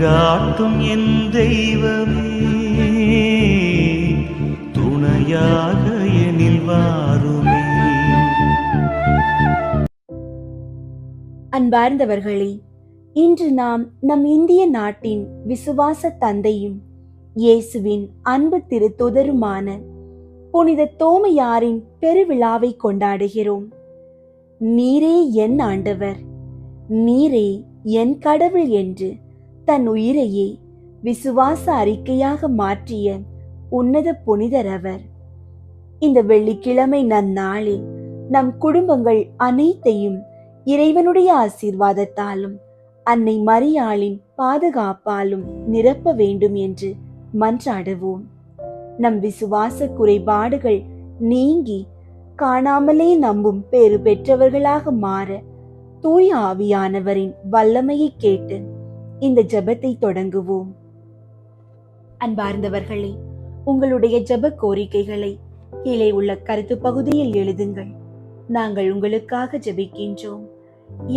வழிகாட்டும் என் தெய்வமே, துணையாக எனில் வாருமே. அன்பார்ந்தவர்களே, இன்று நாம் நம் இந்திய நாட்டின் விசுவாச தந்தையும் இயேசுவின் அன்பு திருத்தூதருமான புனித தோமையாரின் பெருவிழாவை கொண்டாடுகிறோம். நீரே என் ஆண்டவர், நீரே என் கடவுள் என்று தன் உயிரையே விசுவாச அறிக்கையாக மாற்றிய உன்னத புனிதர் அவர். இந்த வெள்ளிக்கிழமை நன்னாளில் நம் குடும்பங்கள் அனைத்தையும் இறைவனுடைய ஆசீர்வாதத்தாலும் அன்னை மரியாளின் பாதுகாப்பாலும் நிரப்ப வேண்டும் என்று மன்றாடுவோம். நம் விசுவாச குறைபாடுகள் நீங்கி காணாமலே நம்பும் பேறு பெற்றவர்களாக மாற தூய ஆவியானவரின் வல்லமையை கேட்டு இந்த ஜெபத்தை தொடங்குவோம். அன்பார்ந்தவர்களே, உங்களுடைய ஜெப கோரிக்கைகளை கீழே உள்ள கருத்து பகுதியில் எழுதுங்கள். நாங்கள் உங்களுக்காக ஜெபிக்கின்றோம்.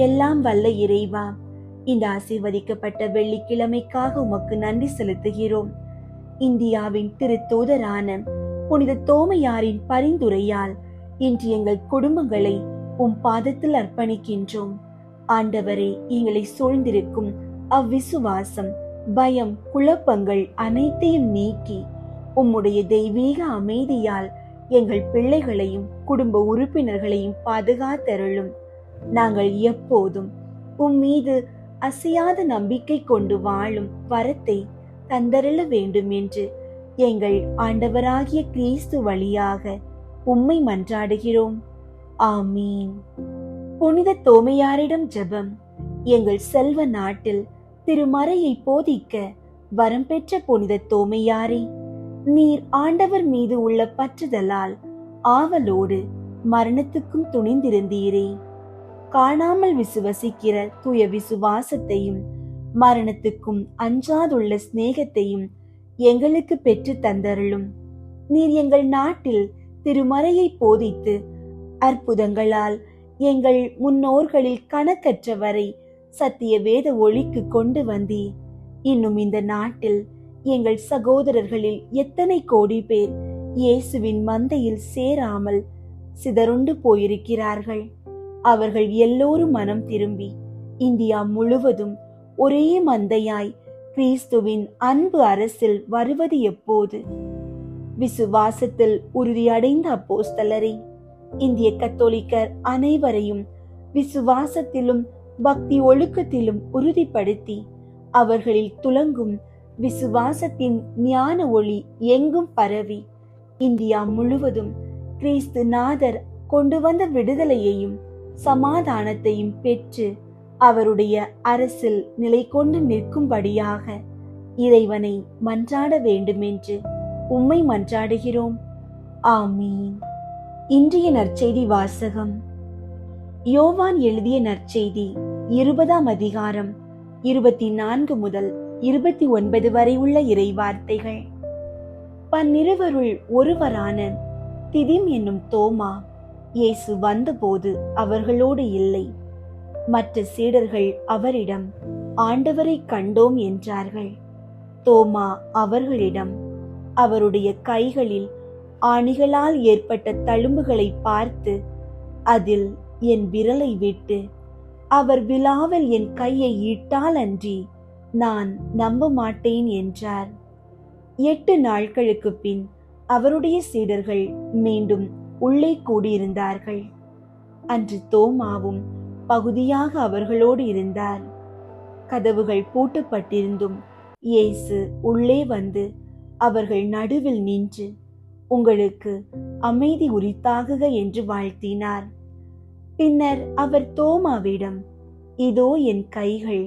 எல்லாம் வல்ல இறைவா, இந்த ஆசீர்வதிக்கப்பட்ட வெள்ளிக்கிழமைக்காக உமக்கு நன்றி செலுத்துகிறோம். இந்தியாவின் திருத்தூதரான புனித தோமையாரின் பரிந்துரையால் இன்று எங்கள் குடும்பங்களை உம் பாதத்தில் அர்ப்பணிக்கின்றோம். ஆண்டவரே, எங்களை சூழ்ந்திருக்கும் அவ்விசுவாசம், பயம், குழப்பங்கள் அனைத்தையும் நீக்கி உம்முடைய தெய்வீக அமைதியால் எங்கள் பிள்ளைகளையும் குடும்ப உறுப்பினர்களையும் பாதுகாத்தருளும். நாங்கள் எப்போதும் உம் மீது அசையாத நம்பிக்கை கொண்டு வாழும் வரத்தை தந்தருள வேண்டும் என்று எங்கள் ஆண்டவராகிய கிறிஸ்து வழியாக உம்மை மன்றாடுகிறோம். ஆமீன். புனித தோமையாரிடம் ஜெபம். எங்கள் செல்வ நாட்டில் திருமறையை போதிக்க வரம் பெற்ற புனித தோமையாரே, நீர் ஆண்டவர் மீது உள்ள பற்றுதலால் ஆவலோடு மரணத்துக்கும் துணிந்திருந்தீரே. காணாமல் விசுவசிக்கிற தூய விசுவாசத்தையும் மரணத்துக்கும் அஞ்சாதுள்ள சிநேகத்தையும் எங்களுக்கு பெற்று தந்தருளும். நீர் எங்கள் நாட்டில் திருமறையை போதித்து அற்புதங்களால் எங்கள் முன்னோர்களில் கணக்கற்றவரை சத்திய வேத ஒளிக்கு கொண்டு வந்தீர். இன்னும் இந்த நாட்டில் எங்கள் சகோதரர்களில் எத்தனை கோடி பேர் இயேசுவின் மந்தையில் சேராமல் சிதறுண்டு போயிருக்கிறார்கள். அவர்கள் எல்லோரும் மனம் திரும்பி இந்தியா முழுவதும் ஒரே மந்தையாய் கிறிஸ்துவின் அன்பு அரசில் வருவது எப்போது? விசுவாசத்தில் உறுதியடைந்த அப்போஸ்தலரை, இந்திய கத்தோலிக்கர் அனைவரையும் விசுவாசத்திலும் பக்தி ஒழுக்கத்திலும் உறுதிப்படுத்தி அவர்களில் துலங்கும் விசுவாசத்தின் ஞான ஒளி எங்கும் பரவி இந்தியா முழுவதும் கிறிஸ்து நாதர் கொண்டு வந்த விடுதலையையும் சமாதானத்தையும் பெற்று அவருடைய அரசில் நிலை கொண்டு நிற்கும்படியாக இறைவனை மன்றாட வேண்டுமென்று உம்மை மன்றாடுகிறோம். ஆமீன். இன்றைய நற்செய்தி வாசகம். யோவான் எழுதிய நற்செய்தி 20ஆம் அதிகாரம் 24 முதல் 29 வரை உள்ள இறை வார்த்தைகள். பன்னிருவருள் ஒருவரான திதிம் என்னும் தோமா இயேசு வந்தபோது அவர்களோடு இல்லை. மற்ற சீடர்கள் அவரிடம், ஆண்டவரை கண்டோம் என்றார்கள். தோமா அவர்களிடம், அவருடைய கைகளில் ஆணிகளால் ஏற்பட்ட தழும்புகளை பார்த்து அதில் என் விரலை விட்டு அவர் விழாவில் என் கையை இட்டால் அன்றி நான் நம்ப மாட்டேன் என்றார். 8 நாட்களுக்கு பின் அவருடைய சீடர்கள் மீண்டும் உள்ளே கூடியிருந்தார்கள். அன்று தோமாவும் பகுதியாக அவர்களோடு இருந்தார். கதவுகள் பூட்டப்பட்டிருந்தும் இயேசு உள்ளே வந்து அவர்கள் நடுவில் நின்று, உங்களுக்கு அமைதி உரித்தாகுக என்று வாழ்த்தினார். பின்னர் அவர் தோமாவிடம், இதோ என் கைகள்,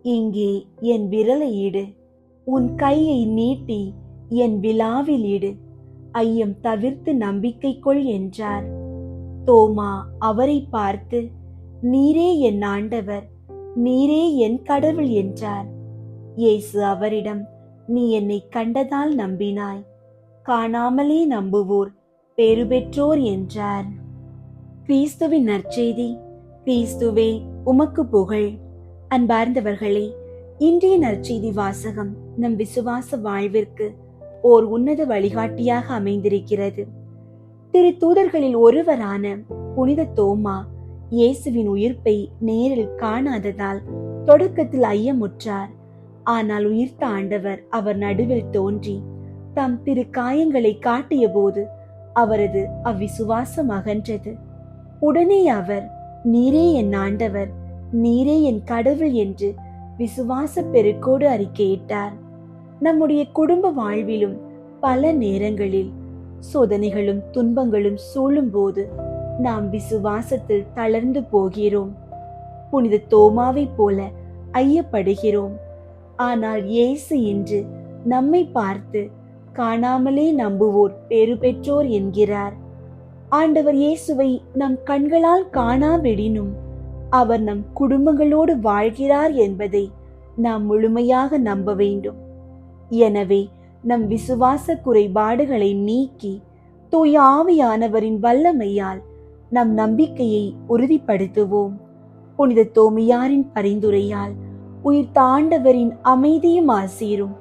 இங்கே என் விரலை இடு, உன் கையை நீட்டி என் விழாவில் இடு, ஐயம் தவிர்த்து நம்பிக்கை கொள் என்றார். தோமா அவரை பார்த்து, நீரே என் ஆண்டவர், நீரே என் கடவுள் என்றார். இயேசு அவரிடம், நீ என்னை கண்டதால் நம்பினாய், காணாமலே நம்புவோர் பேறு பெற்றோர் என்றார். கிறிஸ்துவின் நற்செய்தி. கிறிஸ்துவே உமக்கு புகழ். அன்பார்ந்தவர்களே, இன்றைய நற்செய்தி வாசகம் நம் விசுவாச வாழ்விற்கு ஓர் உன்னத வழிகாட்டியாக அமைந்திருக்கிறது. திரு தூதர்களில் ஒருவரான புனித தோமா இயேசுவின் உயிர்ப்பை நேரில் காணாததால் தொடக்கத்தில் ஐயமுற்றார். ஆனால் உயிர்த்த ஆண்டவர் அவர் நடுவில் தோன்றி தம் திரு காயங்களை காட்டிய போது அவரது அவ்விசுவாசம் அகன்றது. உடனே அவர், நீரே என் ஆண்டவர், நீரே என் கடவுள் என்று விசுவாச பெருக்கோடு அறிக்கையிட்டார். நம்முடைய குடும்ப வாழ்விலும் பல நேரங்களில் சோதனைகளும் துன்பங்களும் சூழும் போது நாம் விசுவாசத்தில் தளர்ந்து போகிறோம். புனித தோமாவை போல ஐயப்படுகிறோம். ஆனால் இயேசு இன்று நம்மை பார்த்து காணாமலே நம்புவோர் பேறு பெற்றோர் என்கிறார். ஆண்டவர் இயேசுவை நம் கண்களால் காணாவிடினும் அவர் நம் குடும்பங்களோடு வாழ்கிறார் என்பதை நாம் முழுமையாக நம்ப வேண்டும். எனவே நம் விசுவாச குறைபாடுகளை நீக்கி தூய ஆவியானவரின் வல்லமையால் நம் நம்பிக்கையை உறுதிப்படுத்துவோம். புனித தோமையாரின் பரிந்துரையால் உயிர்த்த ஆண்டவரின் அமைதியும் ஆசீரும்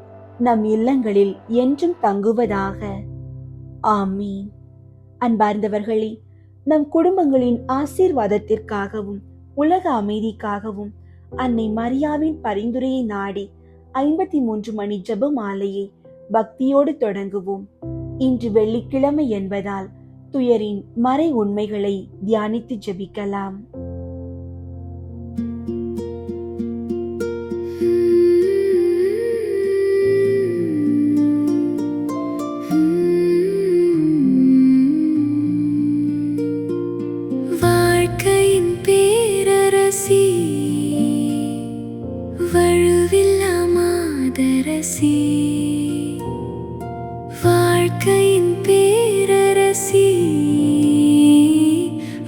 நம் இல்லங்களில் என்றும் தங்குவதாக. ஆமீன். அன்பார்ந்தவர்களே, நம் குடும்பங்களின் ஆசீர்வாதத்திற்காகவும் உலக அமைதிக்காகவும் அன்னை மரியாவின் பரிந்துரையை நாடி 53 மணி ஜெப மாலையை பக்தியோடு தொடங்குவோம். இன்று வெள்ளிக்கிழமை என்பதால் துயரின் மறை உண்மைகளை தியானித்து ஜெபிக்கலாம். வாழ்க்கையின் பேரரசி,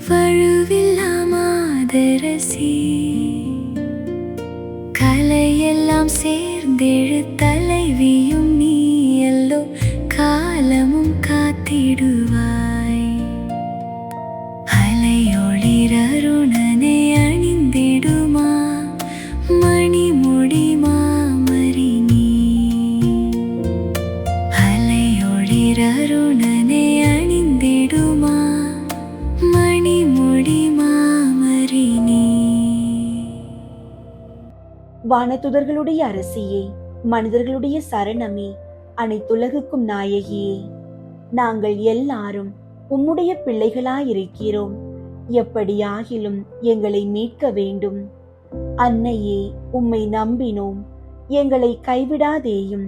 வழுவில்லா மாதரசி, கலையெல்லாம் சேர்ந்தெழு தலைவியும் நீ எல்லோ காலமும் காத்திடுவாய். அலையொளிரருணனை அணிந்திடுமா மணிமுடி மாமரி நீ. அலையொளிரருணனை அணிந்திடுமா மணிமுடி மாமரி நீ. வானதுதர்களுடைய அரசியே, மனிதர்களுடைய சரணமே, அனைத்துலகுக்கும் நாயகியே, நாங்கள் எல்லாரும் உம்முடைய பிள்ளைகளாயிருக்கிறோம். எப்படியாகிலும் எங்களை மீட்க வேண்டும். அன்னையே, உம்மை நம்பினோம், எங்களை கைவிடாதேயும்.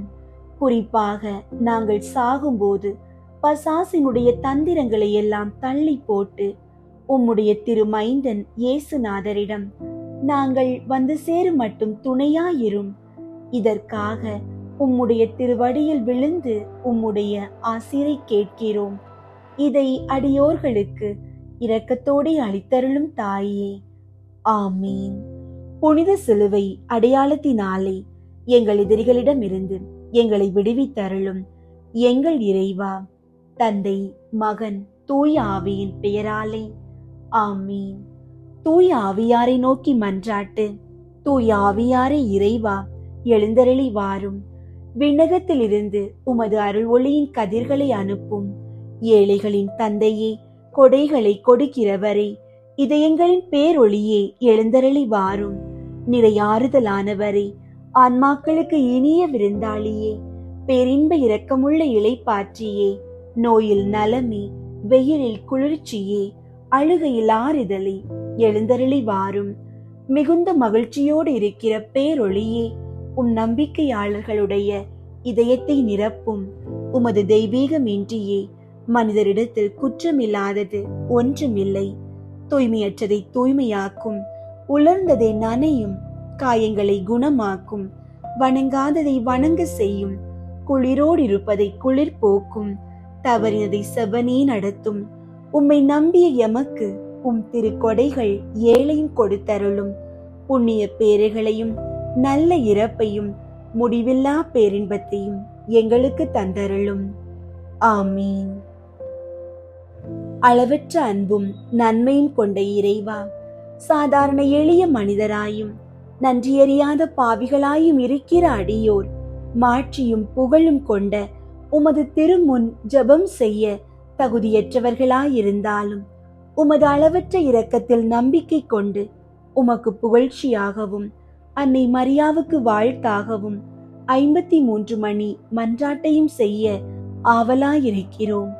குறிப்பாக நாங்கள் சாகும்போது பசாசினுடைய தந்திரங்களை எல்லாம் தள்ளி போட்டு உம்முடைய திருமைந்தன் இயேசுநாதரிடம் நாங்கள் வந்து சேரும் மட்டும் துணையாயிரும். இதற்காக உம்முடைய திருவடியில் விழுந்து உம்முடைய ஆசீரை கேட்கிறோம். இதை அடியோர்களுக்கு இரக்கத்தோடு அளித்தருளும் தாயே. ஆமீன். புனித சிலுவை அடையாளத்தினாலே எங்கள் எதிரிகளிடமிருந்து எங்களை விடுவித்தருளும் எங்கள் இறைவா. தந்தை, மகன், தூய ஆவியின் பெயராலே. ஆமீன். தூய ஆவியாரை நோக்கி மன்றாட்டு. தூய ஆவியாரை இறைவா, எழுந்தருளி வாரும். விண்ணகத்திலிருந்து உமது அருள் ஒளியின் கதிர்களை அனுப்பும். ஏழைகளின் தந்தையே, கொடைகளை கொடுக்கிறவரே, இதயங்களின் பேரொளியே, எழுந்தருளி வாரும். நிறையாறுதலானவரே, ஆன்மாக்களுக்கு இனிய விருந்தாளியே, பேரின்ப இரக்கமுள்ள இளைப்பாற்றியே, நோயில் நலமே, வெயிலில் குளிர்ச்சியே, அழுகையில் ஆறுதலே, எழுந்தருளி வாரும். மிகுந்த மகிழ்ச்சியோடு இருக்கிற பேரொளியே, உம் நம்பிக்கையாளர்களுடைய இதயத்தை நிரப்பும். உமது தெய்வீகமின்றியே மனிதரிடத்தில் குற்றமில்லாதது ஒன்றுமில்லை. தூய்மையற்றதை தூய்மையாக்கும், உலர்ந்ததை நனையும், காயங்களை குணமாக்கும், வணங்காததை வணங்க செய்யும், குளிரோடு இருப்பதை குளிர் போக்கும், தவறினதை செவ்வனே நடத்தும். உம்மை நம்பிய எமக்கு உம் திருக்கொடைகள் ஏழையும் கொடுத்தருளும். புண்ணிய பேறுகளையும் நல்ல இறப்பையும் முடிவில்லா பேரின்பத்தையும் எங்களுக்கு தந்தருளும். ஆமீன். அளவற்ற அன்பும் நன்மையும் கொண்ட இறைவா, சாதாரண எளிய மனிதராயும் நன்றியறியாத பாவிகளாயும் இருக்கிற அடியோர் மாட்சியும் புகழும் கொண்ட உமது திருமுன் ஜெபம் செய்ய தகுதியற்றவர்களாயிருந்தாலும் உமது அளவற்ற இரக்கத்தில் நம்பிக்கை கொண்டு உமக்கு புகழ்ச்சியாகவும் அன்னை மரியாவுக்கு வாழ்த்தாகவும் 53 மணி மன்றாட்டையும் செய்ய ஆவலாயிருக்கிறோம்.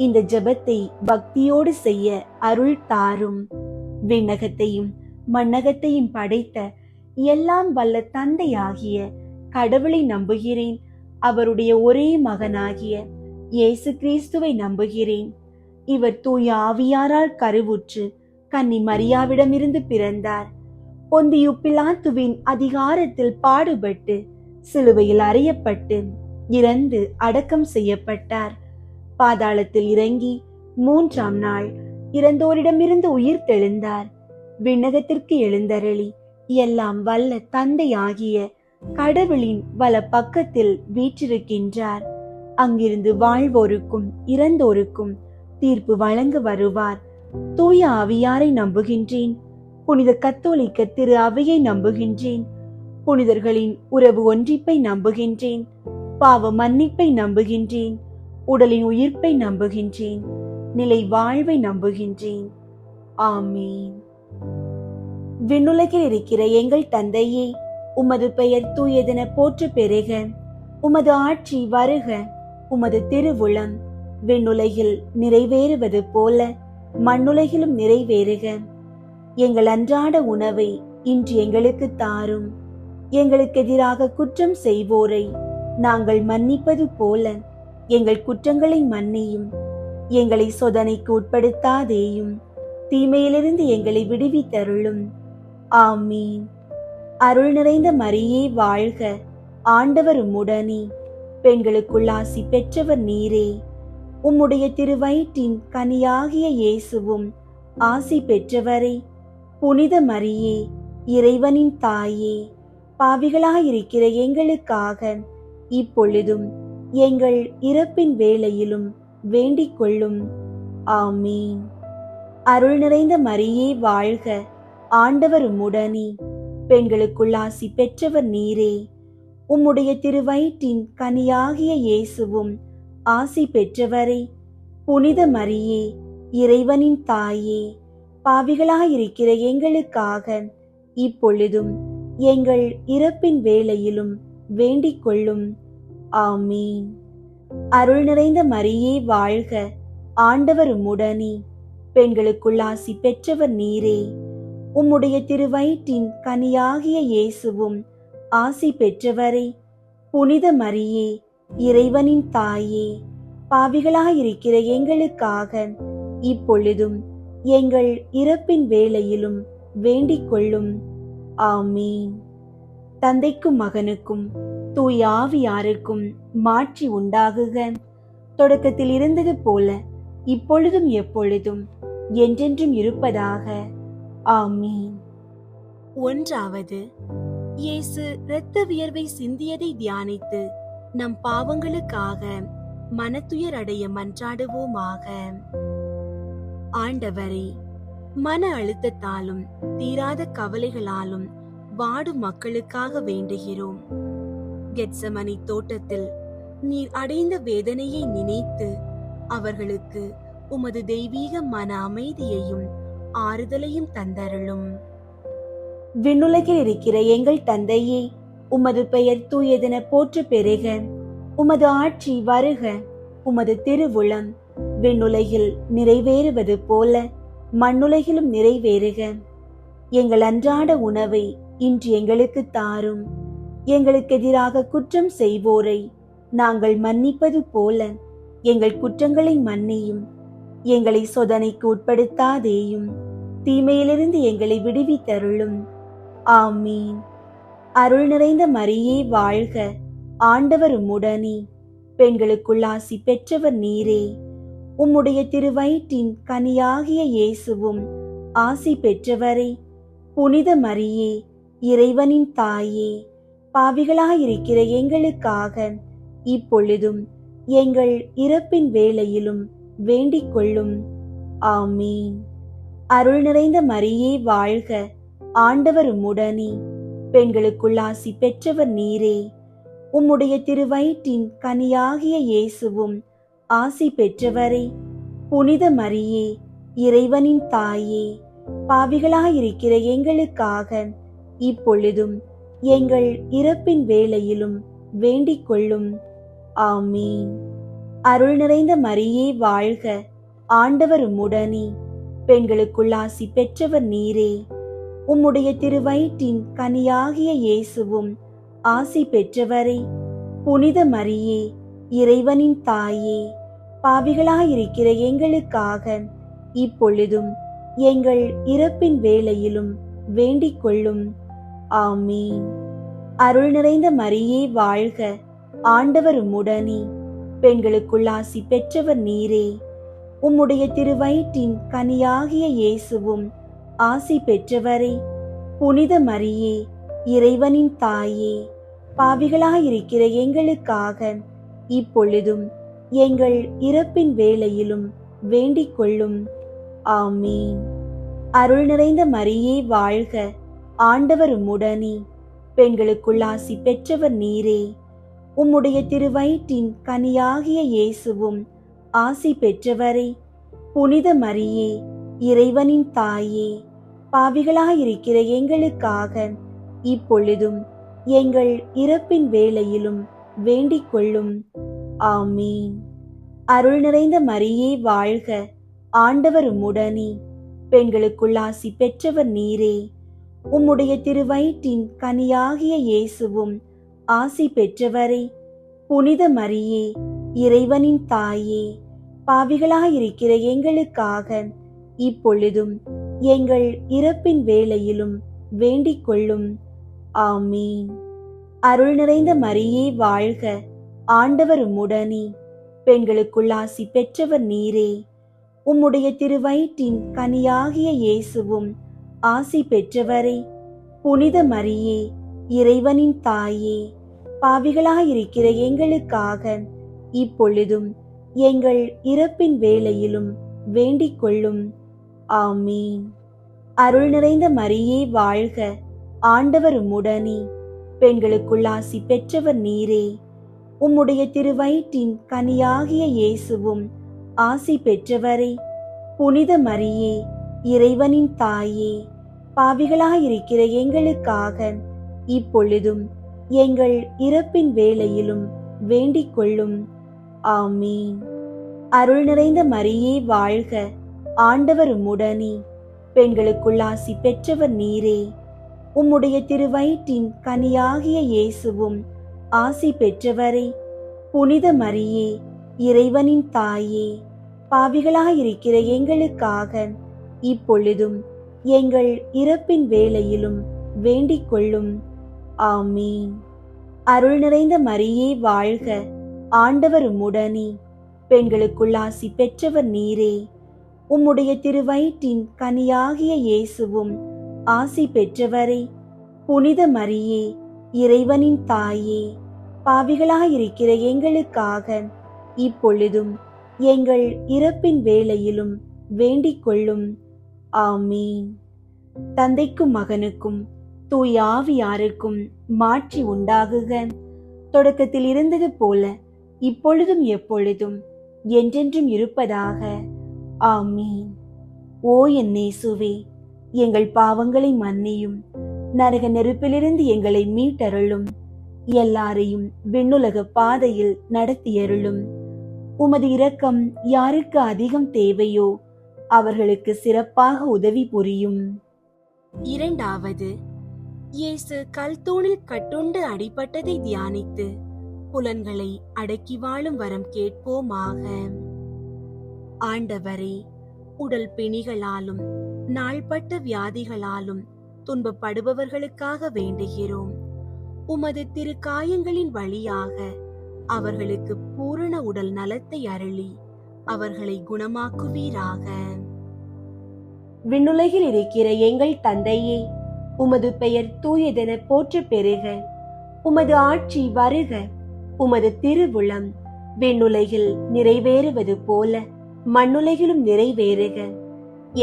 இந்த ஜெபத்தை பக்தியோடு செய்ய அருள் தாரும். விண்ணகத்தையும் மண்ணகத்தையும் படைத்த எல்லாம் வல்ல தந்தையாகிய கடவுளை நம்புகிறேன். அவருடைய ஒரே மகனாகிய இயேசு கிறிஸ்துவை நம்புகிறேன். இவர் தூய ஆவியாரால் கருவுற்று கன்னி மரியாவிடமிருந்து பிறந்தார். பொந்தியு பிலாத்துவின் அதிகாரத்தில் பாடுபட்டு சிலுவையில் அறையப்பட்டு இறந்து அடக்கம் செய்யப்பட்டார். பாதாளத்தில் இறங்கி 3ஆம் நாள் இறந்தோரிடமிருந்து உயிர் தெழுந்தார். விண்ணகத்திற்கு எழுந்தருளி எல்லாம் வல்ல தந்தையாகிய கடவுளின் வல பக்கத்தில் வீற்றிருக்கின்றார். அங்கிருந்து வாழ்வோருக்கும் இறந்தோருக்கும் தீர்ப்பு வழங்க வருவார். தூய ஆவியாரை நம்புகின்றேன். புனித கத்தோலிக்க திரு அவையை நம்புகின்றேன். புனிதர்களின் உறவு ஒன்றிப்பை நம்புகின்றேன். பாவ மன்னிப்பை நம்புகின்றேன். உடலின் உயிர்ப்பை நம்புகின்றேன். நிலை வாழ்வை நம்புகின்றேன். ஆமீன். விண்ணுலகில் இருக்கிற எங்கள் தந்தையே, உமது பெயர் தூயதென போற்று பெறுக. உமது ஆட்சி வருக. உமது திருவுளம் விண்ணுலகில் நிறைவேறுவது போல மண்ணுலகிலும் நிறைவேறுக. எங்கள் அன்றாட உணவை இன்று எங்களுக்கு தாரும். எங்களுக்கு எதிராக குற்றம் செய்வோரை நாங்கள் மன்னிப்பது போல எங்கள் குற்றங்களை மன்னியும். எங்களை சோதனைக்கு உட்படுத்தாதேயும், தீமையிலிருந்து எங்களை விடுவித்தருளும். ஆமீன். அருள் நிறைந்த மரியே வாழ்க. ஆண்டவர் உம்முடனே, பெண்களுக்குள் ஆசி பெற்றவர் நீரே. உம்முடைய திருவயிற்றின் கனியாகிய இயேசுவும் ஆசி பெற்றவரே. புனித மரியே, இறைவனின் தாயே, பாவிகளாயிருக்கிற எங்களுக்காக இப்பொழுதும் எங்கள் இறப்பின் வேளையிலும் வேண்டிக் கொள்ளும். ஆமீன். அருள் நிறைந்த மரியே வாழ்க. ஆண்டவர் உம்முடனே, பெண்களுக்குள் ஆசி பெற்றவர் நீரே. உம்முடைய திருவயிற்றின் கனியாகிய இயேசுவும் ஆசி பெற்றவரே. புனித மரியே, இறைவனின் தாயே, பாவிகளாயிருக்கிற எங்களுக்காக இப்பொழுதும் எங்கள் இறப்பின் வேளையிலும் வேண்டிக் கொள்ளும். ஆமீன். அருள் நிறைந்த மரியே வாழ்க. ஆண்டவர் உம்முடனே, பெண்களுக்குள் ஆசி பெற்றவர் நீரே. உம்முடைய திருவயிற்றின் கனியாகிய இயேசுவும் ஆசி பெற்றவரே. புனித மரியே, இறைவனின் தாயே, பாவிகளாயிருக்கிற எங்களுக்காக இப்பொழுதும் எங்கள் இறப்பின் வேளையிலும் வேண்டிக் கொள்ளும். ஆமீன். தந்தைக்கும் மகனுக்கும் தூய ஆவியாருக்கும் மாட்சி உண்டாகுக. தொடக்கத்தில் இருந்தது போல இப்பொழுதும் எப்பொழுதும் என்றென்றும் இருப்பதாக. ஆமீன். 1. இயேசு இரத்த வியர்வை சிந்தியதை தியானித்து நம் பாவங்களுக்காக மனத்துயர் அடைய மன்றாடுவோமாக. ஆண்டவரே, மன அழுத்தத்தாலும் தீராத கவலைகளாலும் வாடும் மக்களுக்காக வேண்டுகிறோம். கெத்சமனி தோட்டத்தில் நீர் அடைந்த வேதனையை நினைத்து அவர்களுக்கு உமது தெய்வீக மன அமைதியையும் ஆறுதலையும் தந்தருளும். விண்ணுலகில் இருக்கிற எங்கள் தந்தையே, உமது பெயர் தூயதென போற்று பெறுக. உமது ஆட்சி வருக. உமது திருவுளம் விண்ணுலகில் நிறைவேறுவது போல மண்ணுலகிலும் நிறைவேறுக. எங்கள் அன்றாட உணவை இன்று எங்களுக்கு தாரும். எங்களுக்கு எதிராக குற்றம் செய்வோரை நாங்கள் மன்னிப்பது போல எங்கள் குற்றங்களை மன்னியும். எங்களை சோதனைக்கு உட்படுத்தாதேயும், தீமையிலிருந்து எங்களை விடுவித்தருளும். ஆமீன். அருள் நிறைந்த மரியே வாழ்க. ஆண்டவர் உம்முடனே, பெண்களுக்குள் ஆசி பெற்றவர் நீரே. உம்முடைய திருவயிற்றின் கனியாகிய இயேசுவும் ஆசி பெற்றவரே. புனித மரியே, இறைவனின் தாயே, பாவிகளாயிருக்கிற எங்களுக்காக இப்பொழுதும் எங்கள் இறப்பின் வேளையிலும் வேண்டிக் கொள்ளும். ஆமீன். அருள் நிறைந்த மரியே வாழ்க. ஆண்டவர் உம்முடனே, பெண்களுக்குள் ஆசி பெற்றவர் நீரே. உம்முடைய திருவயிற்றின் கனியாகிய இயேசுவும் ஆசி பெற்றவரே. புனித மரியே, இறைவனின் தாயே, பாவிகளாயிருக்கிற எங்களுக்காக இப்பொழுதும் எங்கள் இறப்பின் வேளையிலும் வேண்டிக் கொள்ளும். ஆமீன். அருள் நிறைந்த மரியே வாழ்க, ஆண்டவர் உம்முடனே. பெண்களுக்குள் ஆசி பெற்றவர் நீரே. உம்முடைய திருவயிற்றின் கனியாகிய இயேசுவும் ஆசி பெற்றவரே. புனித மரியே, இறைவனின் தாயே, பாவிகளாயிருக்கிற எங்களுக்காக இப்பொழுதும் எங்கள் இறப்பின் வேளையிலும் வேண்டிக் கொள்ளும். ஆமீன். அருள் நிறைந்த மரியே வாழ்க, ஆண்டவர் உம்முடனே. பெண்களுக்குள் ஆசி பெற்றவர் நீரே. உம்முடைய திருவயிற்றின் கனியாகிய இயேசுவும் ஆசி பெற்றவரே. புனித மரியே, இறைவனின் தாயே, பாவிகளாயிருக்கிற எங்களுக்காக இப்பொழுதும் எங்கள் இறப்பின் வேளையிலும் வேண்டிக் கொள்ளும். ஆமீன். அருள் நிறைந்த மரியே வாழ்க, ஆண்டவர் உம்முடனே. பெண்களுக்குள் ஆசி பெற்றவர் நீரே. உம்முடைய திருவயிற்றின் கனியாகிய இயேசுவும் ஆசி பெற்றவரே. புனித மரியே, இறைவனின் தாயே, பாவிகளாயிருக்கிற எங்களுக்காக இப்பொழுதும் எங்கள் இறப்பின் வேளையிலும் வேண்டிக் கொள்ளும். ஆமீன். அருள் நிறைந்த மரியே வாழ்க, ஆண்டவர் உம்முடனே. பெண்களுக்குள் ஆசி பெற்றவர் நீரே. உம்முடைய திருவயிற்றின் கனியாகிய இயேசுவும் ஆசி பெற்றவரே. புனித மரியே, இறைவனின் தாயே, பாவிகளாயிருக்கிற எங்களுக்காக இப்பொழுதும் எங்கள் இறப்பின் வேளையிலும் வேண்டிக் கொள்ளும். ஆமீன். அருள் நிறைந்த மரியே வாழ்க, ஆண்டவர் உம்முடனே. பெண்களுக்குள் ஆசி பெற்றவர் நீரே. உம்முடைய திருவயிற்றின் கனியாகிய இயேசுவும் ஆசி பெற்றவரே. புனித மரியே, இறைவனின் தாயே, பாவிகளாயிருக்கிற எங்களுக்காக இப்பொழுதும் எங்கள் இறப்பின் வேளையிலும் வேண்டிக் கொள்ளும். ஆமீன். அருள் நிறைந்த மரியே வாழ்க, ஆண்டவர் உம்முடனே. பெண்களுக்குள் ஆசி பெற்றவர் நீரே. உம்முடைய திருவயிற்றின் கனியாகிய இயேசுவும் ஆசி பெற்றவரே. புனித மரியே, இறைவனின் தாயே, பாவிகளாயிருக்கிற எங்களுக்காக இப்பொழுதும் எங்கள் இறப்பின் வேளையிலும் வேண்டிக் கொள்ளும். ஆமீன். அருள் நிறைந்த மரியே வாழ்க, ஆண்டவர் உம்முடனே. பெண்களுக்குள் ஆசி பெற்றவர் நீரே. உம்முடைய திருவயிற்றின் கனியாகிய இயேசுவும் ஆசி பெற்றவரே. புனித மரியே, இறைவனின் தாயே, பாவிகளாயிருக்கிற எங்களுக்காக இப்பொழுதும் எங்கள் இறப்பின் வேளையிலும் வேண்டிக் கொள்ளும். ஆமீன். அருள் நிறைந்த மரியே வாழ்க, ஆண்டவர் உம்முடனே. பெண்களுக்குள் ஆசி பெற்றவர் நீரே. உம்முடைய திருவயிற்றின் கனியாகிய இயேசுவும் ஆசி பெற்றவரே. புனித மரியே, இறைவனின் தாயே, பாவிகளாயிருக்கிற எங்களுக்காக இப்பொழுதும் எங்கள் இறப்பின் வேளையிலும் வேண்டிக் கொள்ளும். ஆமீன். தந்தைக்கும் மகனுக்கும் தூய ஆவியாருக்கும் மாட்சி உண்டாகுக. தொடக்கத்தில் இருந்தது போல இப்பொழுதும் எப்பொழுதும் என்றென்றும் இருப்பதாக. ஆமீன். ஓ என் இயேசுவே, எங்கள் பாவங்களை மன்னியும், நரக நெருப்பிலிருந்து எங்களை மீட்டருளும், எல்லாரையும் விண்ணுலக பாதையில் நடத்தியருளும். உமது இரக்கம் யாருக்கு அதிகம் தேவையோ அவர்களுக்கு சிறப்பாக உதவி புரியும். இரண்டாவது, இயேசு கல்தூணில் கட்டுண்டு அடிபட்டதை தியானித்து புலன்களை அடக்கி வாழும் வரம் கேட்போமாக. ஆண்டவரே, உடல் பிணிகளாலும் நாள்பட்ட வியாதிகளாலும் துன்பப்படுபவர்களுக்காக வேண்டுகிறோம். உமது திருக்காயங்களின் வழியாக அவர்களுக்கு பூரண உடல் நலத்தை அருளி அவர்களை குணமாக்குவீராக. விண்ணுலகில் இருக்கிற எங்கள் தந்தையே, உமது பெயர் தூயதென போற்ற பெறுக. உமது ஆட்சி வருக. உமது திருவுளம் விண்ணுலகில் நிறைவேறுவது போல மண்ணுலகிலும் நிறைவேறுக.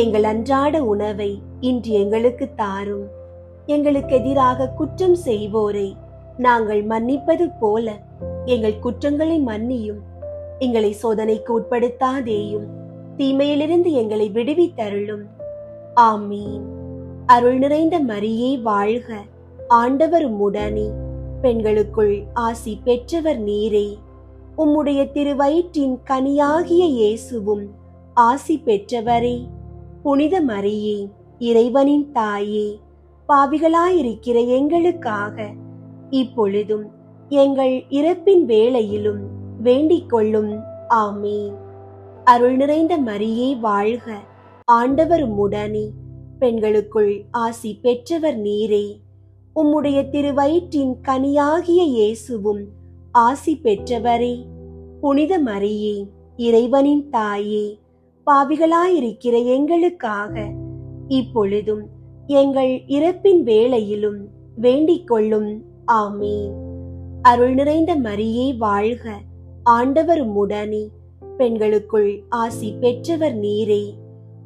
எங்கள் அன்றாட உணவை இன்று எங்களுக்கு தாரும். எங்களுக்கு எதிராக குற்றம் செய்வோரை நாங்கள் மன்னிப்பது போல எங்கள் குற்றங்களை மன்னியும். எங்களை சோதனைக்கு உட்படுத்தாதேயும், தீமையிலிருந்து எங்களை விடுவித்தருளும். ஆமீன். அருள் நிறைந்த மரியே வாழ்க, ஆண்டவர் உம்முடனே, பெண்களுக்குள் ஆசி பெற்றவர் நீரே. உம்முடைய திருவயிற்றின் கனியாகிய இயேசுவும் ஆசி பெற்றவரே. புனித மரியே, இறைவனின் தாயே, பாவிகளாயிருக்கிற எங்களுக்காக இப்பொழுதும் எங்கள் இறப்பின் வேளையிலும் வேண்டிக் கொள்ளும். ஆமீன். அருள் நிறைந்த மரியே வாழ்க, ஆண்டவர் உம்முடனே, பெண்களுக்குள் ஆசி பெற்றவர் நீரே. உம்முடைய திருவயிற்றின் கனியாகிய இயேசுவும் ஆசி பெற்றவரே. புனித மரியே, இறைவனின் தாயே, பாவிகளாயிருக்கிற எங்களுக்காக இப்பொழுதும் எங்கள் இறப்பின் வேளையிலும் வேண்டிக் கொள்ளும். ஆமீன். அருள் நிறைந்த மரியே வாழ்க, ஆண்டவர் உம்முடனே, பெண்களுக்குள் ஆசி பெற்றவர் நீரே.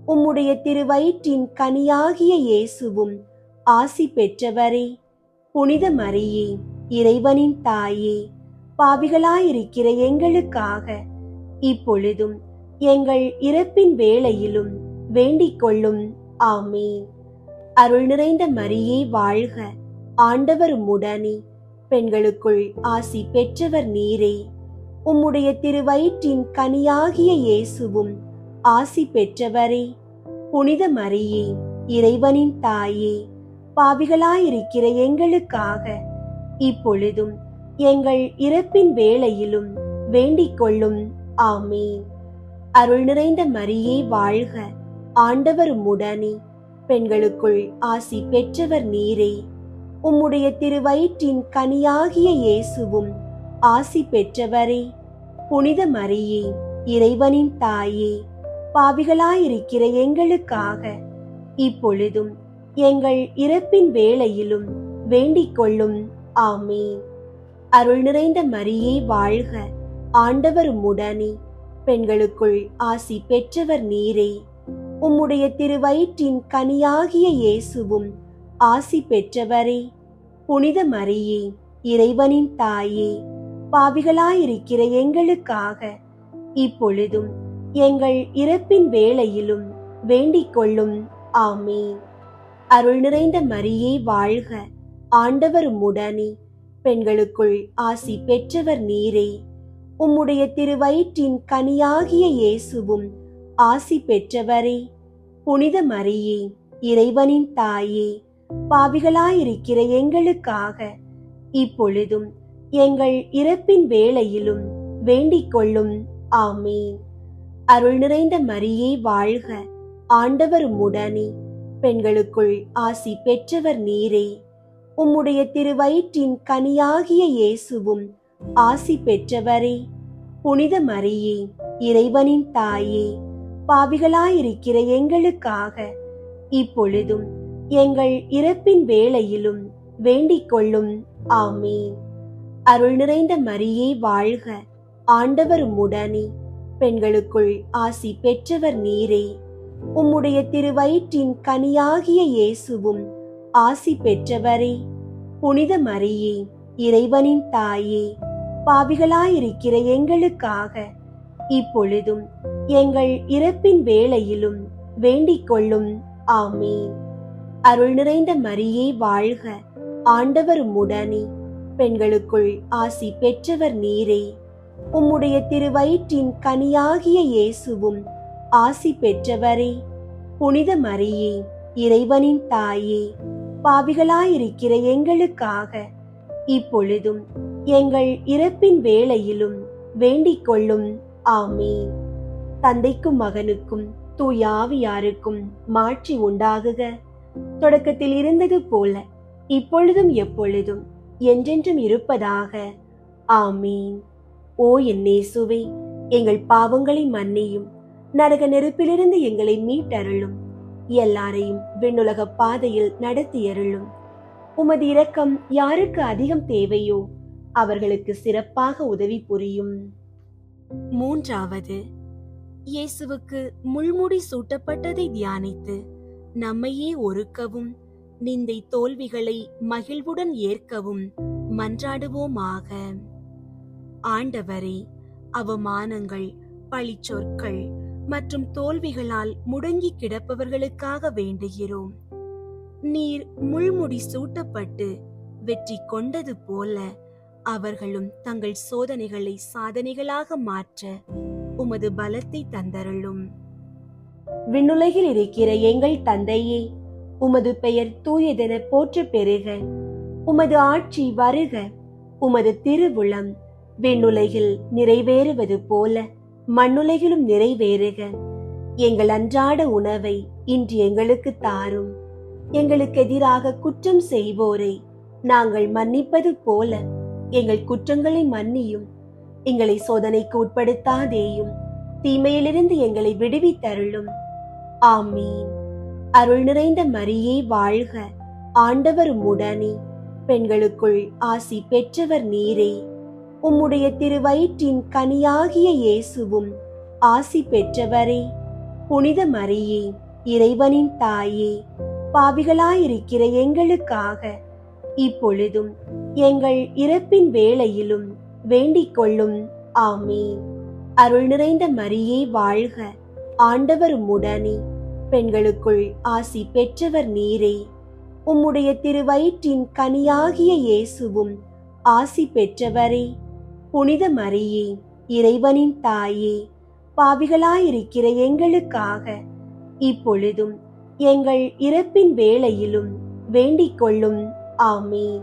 உம்முடைய திருவயிற்றின் கனியாகிய இயேசுவும் ஆசி பெற்றவரே. புனித மரியே, இறைவனின் தாயே, பாவிகளாயிருக்கிற எங்களுக்காக இப்பொழுதும் எங்கள் இறப்பின் வேளையிலும் வேண்டிக் கொள்ளும். ஆமீன். அருள் நிறைந்த மரியே வாழ்க, ஆண்டவர் உம்முடனே, பெண்களுக்குள் ஆசி பெற்றவர் நீரே. உம்முடைய திருவயிற்றின் கனியாகிய இயேசுவும் ஆசி பெற்றவரே. புனித மரியே, இறைவனின் தாயே, பாவிகளாயிருக்கிற எங்களுக்காக இப்பொழுதும் எங்கள் இறப்பின் வேளையிலும் வேண்டிக் கொள்ளும். ஆமீன். அருள் நிறைந்த மரியே வாழ்க, ஆண்டவர் உம்முடனே, பெண்களுக்குள் ஆசி பெற்றவர் நீரே. உம்முடைய திருவயிற்றின் கனியாகிய இயேசுவும் ஆசி பெற்றவரே. புனித மரியே, இறைவனின் தாயே, பாவிகளாயிருக்கிற எங்களுக்காக இப்பொழுதும் எங்கள் இறப்பின் வேளையிலும் வேண்டிக் கொள்ளும். ஆமீன். அருள் நிறைந்த மரியே வாழ்க, ஆண்டவர் உம்முடனே, பெண்களுக்குள் ஆசி பெற்றவர் நீரே. உம்முடைய திருவயிற்றின் கனியாகிய இயேசுவும் ஆசி பெற்றவரே. புனித மரியே, இறைவனின் தாயே, பாவிகளாயிருக்கிற எங்களுக்காக இப்பொழுதும் எங்கள் இறப்பின் வேளையிலும் வேண்டிக் கொள்ளும். ஆமீன். அருள் நிறைந்த மரியே வாழ்க, ஆண்டவர் உம்முடனே, பெண்களுக்குள் ஆசி பெற்றவர் நீரே. உம்முடைய திருவயிற்றின் கனியாகிய இயேசுவும் ஆசி பெற்றவரே. புனித மரியே, இறைவனின் தாயே, பாவிகளாயிருக்கிற எங்களுக்காக இப்பொழுதும் எங்கள் இறப்பின் வேளையிலும் வேண்டிக் கொள்ளும். ஆமீன். அருள் நிறைந்த மரியே வாழ்க, ஆண்டவர் உம்முடனே, பெண்களுக்குள் ஆசி பெற்றவர் நீரே. உம்முடைய திருவயிற்றின் கனியாகிய இயேசுவும் ஆசி பெற்றவரே. புனித மரியே, இறைவனின் தாயே, பாவிகளாயிருக்கிற எங்களுக்காக இப்பொழுதும் எங்கள் இறப்பின் வேளையிலும் வேண்டிக் கொள்ளும். ஆமீன். அருள் நிறைந்த மரியே வாழ்க, ஆண்டவர் உம்முடனே, பெண்களுக்குள் ஆசி பெற்றவர் நீரே. உம்முடைய திருவயிற்றின் கனியாகிய இயேசுவும் ஆசி பெற்றவரே. புனித மரியே, இறைவனின் தாயே, பாவிகளாயிருக்கிற எங்களுக்காக இப்பொழுதும் எங்கள் இறப்பின் வேளையிலும் வேண்டிக் கொள்ளும். ஆமீன். அருள் நிறைந்த மரியே வாழ்க, ஆண்டவர் உம்முடனே, பெண்களுக்குள் ஆசி பெற்றவர் நீரே. உம்முடைய திருவயிற்றின் கனியாகிய இயேசுவும் ஆசி பெற்றவரே. புனித மரியே, இறைவனின் தாயே, பாவிகளாயிருக்கிற எங்களுக்காக இப்பொழுதும் எங்கள் இறப்பின் வேளையிலும் வேண்டிக் கொள்ளும். ஆமீன். தந்தைக்கும் மகனுக்கும் தூய ஆவியாருக்கும் மாட்சி உண்டாகுக. தொடக்கத்தில் இருந்தது போல இப்பொழுதும் எப்பொழுதும் என்றென்றும் இருப்பதாக. ஆமீன். ஓ என் இயேசுவே, எங்கள் பாவங்களை மன்னியும், நரக நெருப்பிலிருந்து எங்களை மீட்டருளும், எல்லாரையும் விண்ணுலக பாதையில் நடத்தியருளும். உமது இரக்கம் யாருக்கு அதிகம் தேவையோ அவர்களுக்கு சிறப்பாக உதவி புரியும். மூன்றாவது, இயேசுவுக்கு முள்முடி சூட்டப்பட்டதை தியானித்து நம்மையே ஒருக்கவும் நிந்தை தோல்விகளை மகிழ்வுடன் ஏற்கவும் மன்றாடுவோமாக. ஆண்டவரே, அவமானங்கள், பழிச்சொற்கள் மற்றும் தோல்விகளால் முடங்கி கிடப்பவர்களுக்காக வேண்டுகிறோம். நீர் முள்முடி சூட்டப்பட்டு வெற்றி கொண்டது போல அவர்களும் தங்கள் சோதனைகளை சாதனைகளாக மாற்ற உமது பலத்தை தந்தருளும். விண்ணுலகில் இருக்கிற எங்கள் தந்தையே, உமது பெயர் தூயதென போற்ற பெறுக. உமது ஆட்சி வருக. உமது திருவுளம் விண்ணுலகில் நிறைவேறுவது போல மண்ணுலகிலும் நிறைவேறுக. எங்கள் அன்றாட உணவை இன்று எங்களுக்கு தாரும். எங்களுக்கு எதிராக குற்றம் செய்வோரை நாங்கள் மன்னிப்பது போல எங்கள் குற்றங்களை மன்னியும். எங்களை சோதனைக்கு உட்படுத்தாதேயும், தீமையிலிருந்து எங்களை விடுவித்தருளும். ஆமீன். அருள் நிறைந்த மரியே வாழ்க. ஆண்டவர் உம்முடனே, பெண்களுக்குள் ஆசி பெற்றவர் நீரே. உம்முடைய திருவயிற்றின் கனியாகிய இயேசுவும் ஆசி பெற்றவரே. புனித மரியே, இறைவனின் தாயே, பாவிகளாயிருக்கிற எங்களுக்காக இப்பொழுதும் எங்கள் இறப்பின் வேளையிலும் வேண்டிக் கொள்ளும். ஆமீன். அருள் நிறைந்த மரியே வாழ்க. ஆண்டவர் உம்முடனே, பெண்களுக்குள் ஆசி பெற்றவர் நீரே. உம்முடைய திருவயிற்றின் கனியாகிய இயேசுவும் ஆசி பெற்றவரே. புனித மரியே, இறைவனின் தாயே, பாவிகளாயிருக்கிற எங்களுக்காக இப்பொழுதும் எங்கள் இறப்பின் வேளையிலும் வேண்டிக் கொள்ளும். ஆமீன்.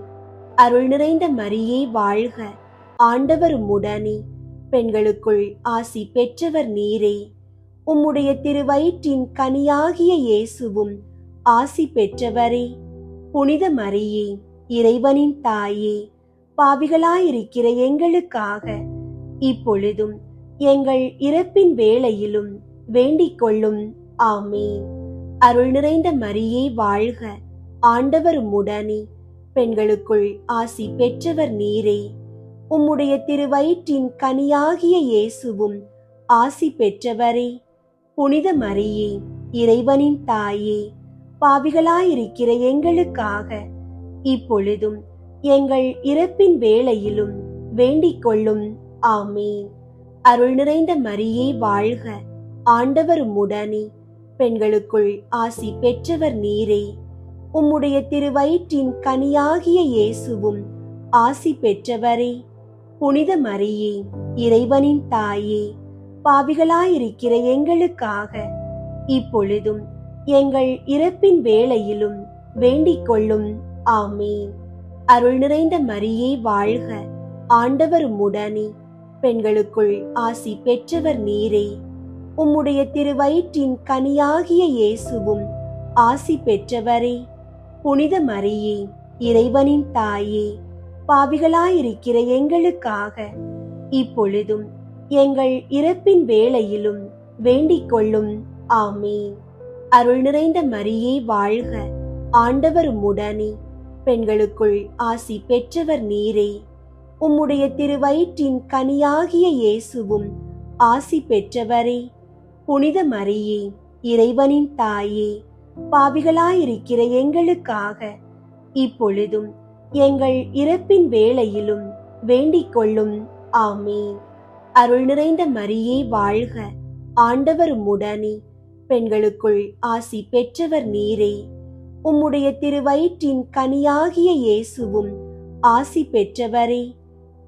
அருள் நிறைந்த மரியே வாழ்க. ஆண்டவர் உம்முடனே, பெண்களுக்குள் ஆசி பெற்றவர் நீரே. உம்முடைய திருவயிற்றின் கனியாகிய இயேசுவும் ஆசி பெற்றவரே. புனித மரியே, இறைவனின் தாயே, பாவிகளாயிருக்கிற எங்களுக்காக இப்பொழுதும் எங்கள் இறப்பின் வேளையிலும் வேண்டிக் கொள்ளும். ஆமீன். அருள் நிறைந்த மரியே வாழ்க. ஆண்டவர் உம்முடனே, பெண்களுக்குள் ஆசி பெற்றவர் நீரே. உம்முடைய திருவயிற்றின் கனியாகிய இயேசுவும் ஆசி பெற்றவரே. புனித மரியே, இறைவனின் தாயே, பாவிகளாயிருக்கிற எங்களுக்காக இப்பொழுதும் எங்கள் இறப்பின் வேளையிலும் வேண்டிக் கொள்ளும். ஆமீன். அருள் நிறைந்த மரியே வாழ்க. ஆண்டவர் உம்முடனே, பெண்களுக்குள் ஆசி பெற்றவர் நீரே. உம்முடைய திருவயிற்றின் கனியாகிய இயேசுவும் ஆசி பெற்றவரே. புனித மரியே, இறைவனின் தாயே, பாவிகளாயிருக்கிற எங்களுக்காக இப்பொழுதும் எங்கள் இறப்பின் வேளையிலும் வேண்டிக் கொள்ளும். ஆமீன். அருள் நிறைந்த மரியே வாழ்க. ஆண்டவர் உம்முடனே, பெண்களுக்குள் ஆசி பெற்றவர் நீரே. உம்முடைய திருவயிற்றின் கனியாகிய இயேசுவும் ஆசி பெற்றவரே. புனித மரியே, இறைவனின் தாயே, பாவிகளாயிருக்கிற எங்களுக்காக இப்பொழுதும் எங்கள் இறப்பின் வேளையிலும் வேண்டிக் கொள்ளும். ஆமீன். அருள் நிறைந்த மரியே வாழ்க. ஆண்டவர் உம்முடனே, பெண்களுக்குள் ஆசி பெற்றவர் நீரே. உம்முடைய திருவயிற்றின் கனியாகிய இயேசுவும் ஆசி பெற்றவரே. புனித மரியே, இறைவனின் தாயே, பாவிகளாயிருக்கிற எங்களுக்காக இப்பொழுதும் எங்கள் இறப்பின் வேளையிலும் வேண்டிக் கொள்ளும். ஆமீன். அருள் நிறைந்த மரியே வாழ்க. ஆண்டவர் உம்முடனே, பெண்களுக்குள் ஆசி பெற்றவர் நீரே. உம்முடைய திருவயிற்றின் கனியாகிய இயேசுவும் ஆசி பெற்றவரே.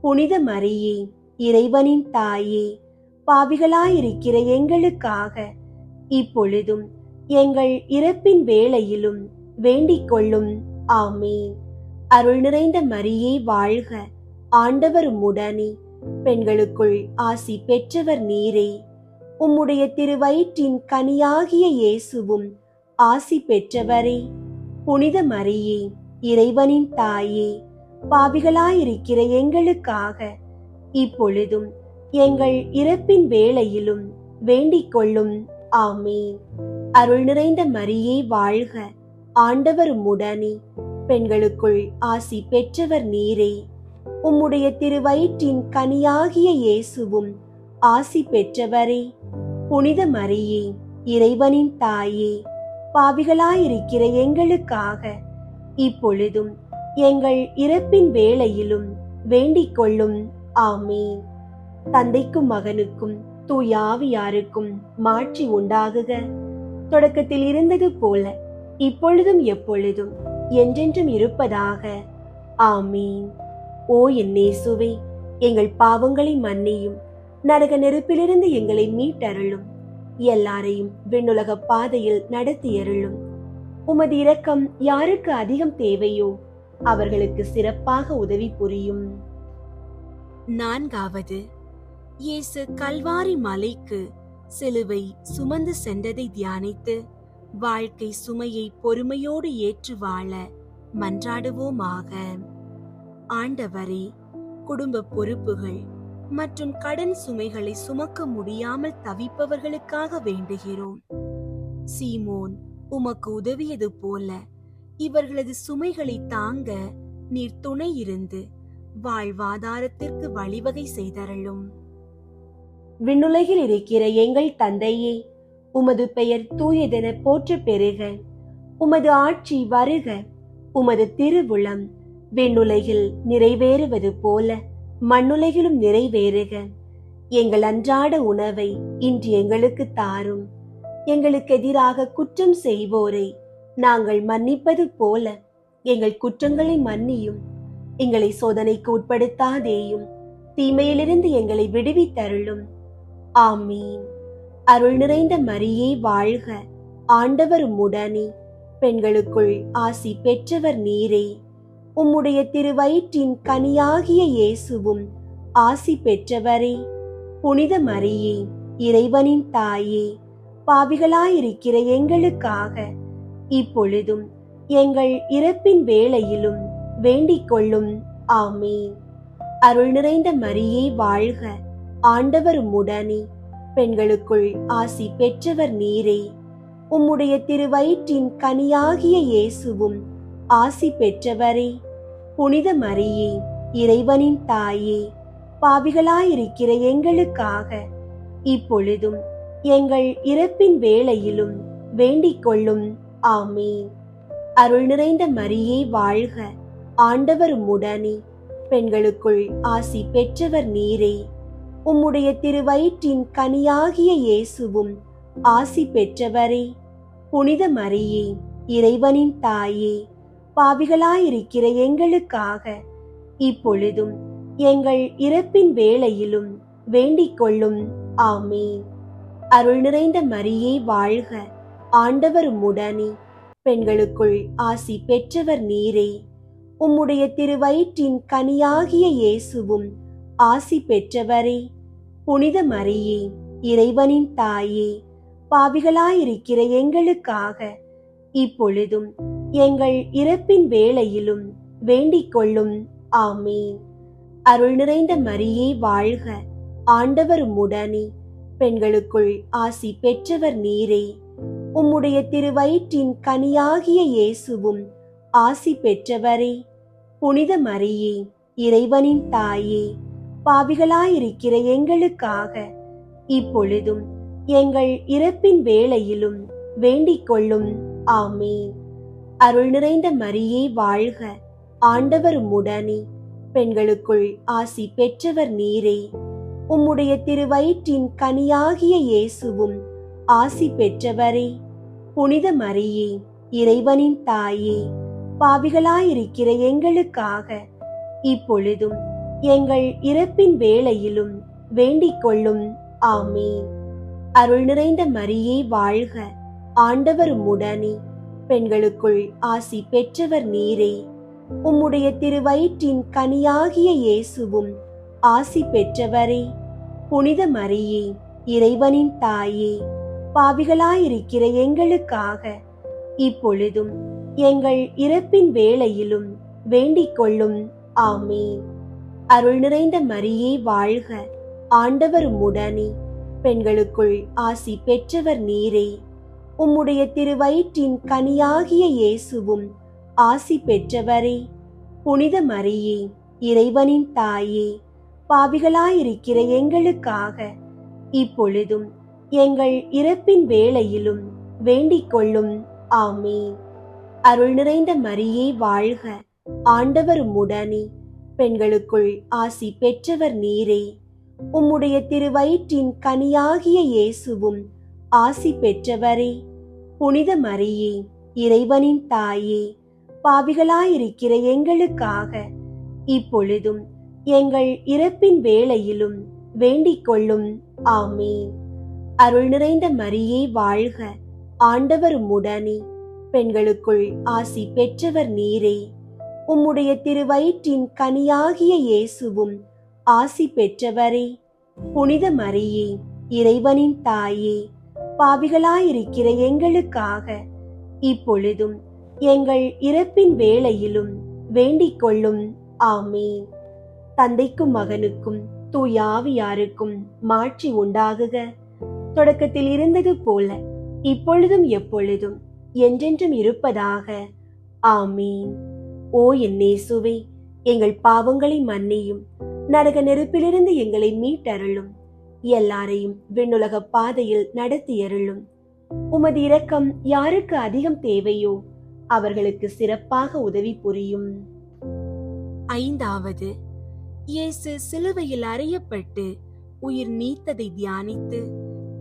புனித மரியே, இறைவனின் தாயே, பாவிகளாயிருக்கிற எங்களுக்காக இப்பொழுதும் எங்கள் இறப்பின் வேளையிலும் வேண்டிக் கொள்ளும். ஆமீன். அருள் நிறைந்த மரியே வாழ்க. ஆண்டவர் உம்முடனே, பெண்களுக்குள் ஆசி பெற்றவர் நீரே. உம்முடைய திருவயிற்றின் கனியாகிய இயேசுவும் ஆசி பெற்றவரே. புனித மரியே, இறைவனின் தாயே, பாவிகளாயிருக்கிற எங்களுக்காக இப்பொழுதும் எங்கள் இறப்பின் வேளையிலும் வேண்டிக் கொள்ளும். ஆமீன். அருள் நிறைந்த மரியே வாழ்க. ஆண்டவர் உம்முடனே, பெண்களுக்குள் ஆசி பெற்றவர் நீரே. உம்முடைய திருவயிற்றின் கனியாகிய இயேசுவும் ஆசி பெற்றவரே. புனித மரியே, இறைவனின் தாயே, பாவிகளாயிருக்கிற எங்களுக்காக இப்பொழுதும் எங்கள் இறப்பின் வேளையிலும் வேண்டிக் கொள்ளும். ஆமீன். தந்தைக்கும் மகனுக்கும் தூய ஆவியாருக்கும் மாட்சி உண்டாகுக. தொடக்கத்தில் இருந்தது போல இப்பொழுதும் எப்பொழுதும் என்றென்றும் இருப்பதாக. ஆமீன். ஓ என் இயேசுவே, எங்கள் பாவங்களை மன்னியும், நரக நெருப்பிலிருந்து எங்களை மீட்டருளும், எல்லாரையும் விண்ணுலக பாதையில் நடத்தியருளும். உமது இரக்கம் யாருக்கு அதிகம் தேவையோ அவர்களுக்கு சிறப்பாக உதவி புரியும். நான்காவது, இயேசு கல்வாரி மலைக்கு சிலுவை சுமந்து சென்றதை தியானித்து வாழ்க்கை சுமையை பொறுமையோடு ஏற்று வாழ மன்றாடுவோமாக. ஆண்டவரே, குடும்ப பொறுப்புகள் மற்றும் கடன் சுமைகளை சுமக்க முடியாமல் தவிப்பவர்களுக்காக வேண்டுகிறோம். சீமோன் உமக்கு உதவியது போல இவர்களது சுமைகளை தாங்க நீர் துணை இருந்து வாழ்வாதாரத்திற்கு வழிவகை செய்தருளும். விண்ணுலகில் இருக்கிற எங்கள் தந்தையே, உமது பெயர் தூயதென போற்ற பெறுக. உமது ஆட்சி வருக. உமது திருவுளம் விண்ணுலகில் நிறைவேறுவது போல மண்ணுலகிலும் நிறைவேறுக. எங்கள் அன்றாட உணவை இன்று எங்களுக்கு தாரும். எங்களுக்கு எதிராக குற்றம் செய்வோரை நாங்கள் மன்னிப்பது போல எங்கள் குற்றங்களை மன்னியும். எங்களை சோதனைக்கு உட்படுத்தாதேயும், தீமையிலிருந்து எங்களை விடுவித்தருளும். ஆமீன். அருள் நிறைந்த மரியே வாழ்க. ஆண்டவர் உம்முடனே, பெண்களுக்குள் ஆசி பெற்றவர் நீரே. உம்முடைய திருவயிற்றின் கனியாகிய இயேசுவும் ஆசி பெற்றவரே. புனித மரியே, இறைவனின் தாயே, பாவிகளாயிருக்கிற எங்களுக்காக இப்பொழுதும் எங்கள் இறப்பின் வேளையிலும் வேண்டிக் கொள்ளும். ஆமீன். அருள் நிறைந்த மரியே வாழ்க. ஆண்டவர் உம்முடனே, பெண்களுக்குள் ஆசி பெற்றவர் நீரே. உம்முடைய திருவயிற்றின் கனியாகிய இயேசுவும் ஆசி பெற்றவரே. புனித மரியே, இறைவனின் தாயே, பாவிகளாயிருக்கிற எங்களுக்காக இப்பொழுதும் எங்கள் இறப்பின் வேளையிலும் வேண்டிக் கொள்ளும். ஆமீன். அருள் நிறைந்த மரியே வாழ்க. ஆண்டவர் உம்முடனே, பெண்களுக்குள் ஆசி பெற்றவர் நீரே. உம்முடைய திருவயிற்றின் கனியாகிய இயேசுவும் ஆசி பெற்றவரே. புனித மரியே, இறைவனின் தாயே, பாவிகளாயிருக்கிற எங்களுக்காக இப்பொழுதும் எங்கள் இறப்பின் வேளையிலும் வேண்டிக் கொள்ளும். ஆமீன். அருள் நிறைந்த மரியே வாழ்க. ஆண்டவர் உம்முடனே, பெண்களுக்குள் ஆசி பெற்றவர் நீரே. உம்முடைய திருவயிற்றின் கனியாகிய இயேசுவும் ஆசி பெற்றவரே. புனித மரியே, இறைவனின் தாயே, பாவிகளாயிருக்கிற எங்களுக்காக இப்பொழுதும் எங்கள் இறப்பின் வேளையிலும் வேண்டிக் கொள்ளும். ஆமீன். அருள் நிறைந்த மரியே வாழ்க. ஆண்டவர் உம்முடனே, பெண்களுக்குள் ஆசி பெற்றவர் நீரே. உம்முடைய திருவயிற்றின் கனியாகிய இயேசுவும் ஆசி பெற்றவரே. புனித மரியே, இறைவனின் தாயே, பாவிகளாயிருக்கிற எங்களுக்காக இப்பொழுதும் எங்கள் இறப்பின் வேளையிலும் வேண்டிக் கொள்ளும். ஆமீன். அருள் நிறைந்த மரியே வாழ்க. ஆண்டவர் உம்முடனே, பெண்களுக்குள் ஆசி பெற்றவர் நீரே. உம்முடைய திருவயிற்றின் கனியாகிய இயேசுவும் ஆசி பெற்றவரே. புனித மரியே, இறைவனின் தாயே, பாவிகளாயிருக்கிற எங்களுக்காக இப்பொழுதும் எங்கள் இறப்பின் வேளையிலும் வேண்டிக் கொள்ளும். ஆமீன். அருள் நிறைந்த மரியே வாழ்க. ஆண்டவர் உம்முடனே, பெண்களுக்குள் ஆசி பெற்றவர் நீரே. உம்முடைய திருவயிற்றின் கனியாகிய இயேசுவும் ஆசி பெற்றவரே. புனித மரியே, இறைவனின் தாயே, பாவிகளாயிருக்கிற எங்களுக்காக இப்பொழுதும் எங்கள் இறப்பின் வேளையிலும் வேண்டிக் கொள்ளும். ஆமீன். அருள் நிறைந்த மரியே வாழ்க. ஆண்டவர் உம்முடனே, பெண்களுக்குள் ஆசி பெற்றவர் நீரே. உம்முடைய திருவயிற்றின் கனியாகிய இயேசுவும் ஆசி பெற்றவரே. புனித மரியே, இறைவனின் தாயே, பாவிகளாயிருக்கிற எங்களுக்காக இப்பொழுதும் எங்கள் இறப்பின் வேளையிலும் வேண்டிக் கொள்ளும். ஆமீன். அருள் நிறைந்த மரியே வாழ்க, ஆண்டவர் உம்முடனே, பெண்களுக்குள் ஆசி பெற்றவர் நீரே. உம்முடைய திருவயிற்றின் கனியாகிய இயேசுவும் ஆசி பெற்றவரே. புனித மரியே, இறைவனின் தாயே, பாவிகளாயிருக்கிற எங்களுக்காக இப்பொழுதும் எங்கள் இறப்பின் வேளையிலும் வேண்டிக் கொள்ளும். ஆமீன். அருள் நிறைந்த மரியே வாழ்க, ஆண்டவர் உம்முடனே, பெண்களுக்குள் ஆசி பெற்றவர் நீரே. உம்முடைய திருவயிற்றின் கனியாகிய இயேசுவும் ஆசி பெற்றவரே. புனித மரியே, இறைவனின் தாயே, பாவிகளாயிருக்கிற எங்களுக்காக இப்பொழுதும் எங்கள் இறப்பின் வேளையிலும் வேண்டிக் கொள்ளும். ஆமீன். தந்தைக்கும் மகனுக்கும் தூய ஆவியாருக்கும் மாட்சி உண்டாகுக. தொடக்கத்தில் இருந்தது போல இப்பொழுதும் எப்பொழுதும் என்றென்றும் இருப்பதாக. ஆமீன். ஓ என் இயேசுவே, எங்கள் பாவங்களை மன்னியும், நரக நெருப்பிலிருந்து எங்களை மீட்டருளும், எல்லாரையும் விண்ணுலக பாதையில் நடத்தியருளும். உமது இரக்கம் யாருக்கு அதிகம் தேவையோ அவர்களுக்கு சிறப்பாக உதவி புரியும். ஐந்தாவது, இயேசு சிலுவையில் அறையப்பட்டு உயிர் நீத்ததை தியானித்து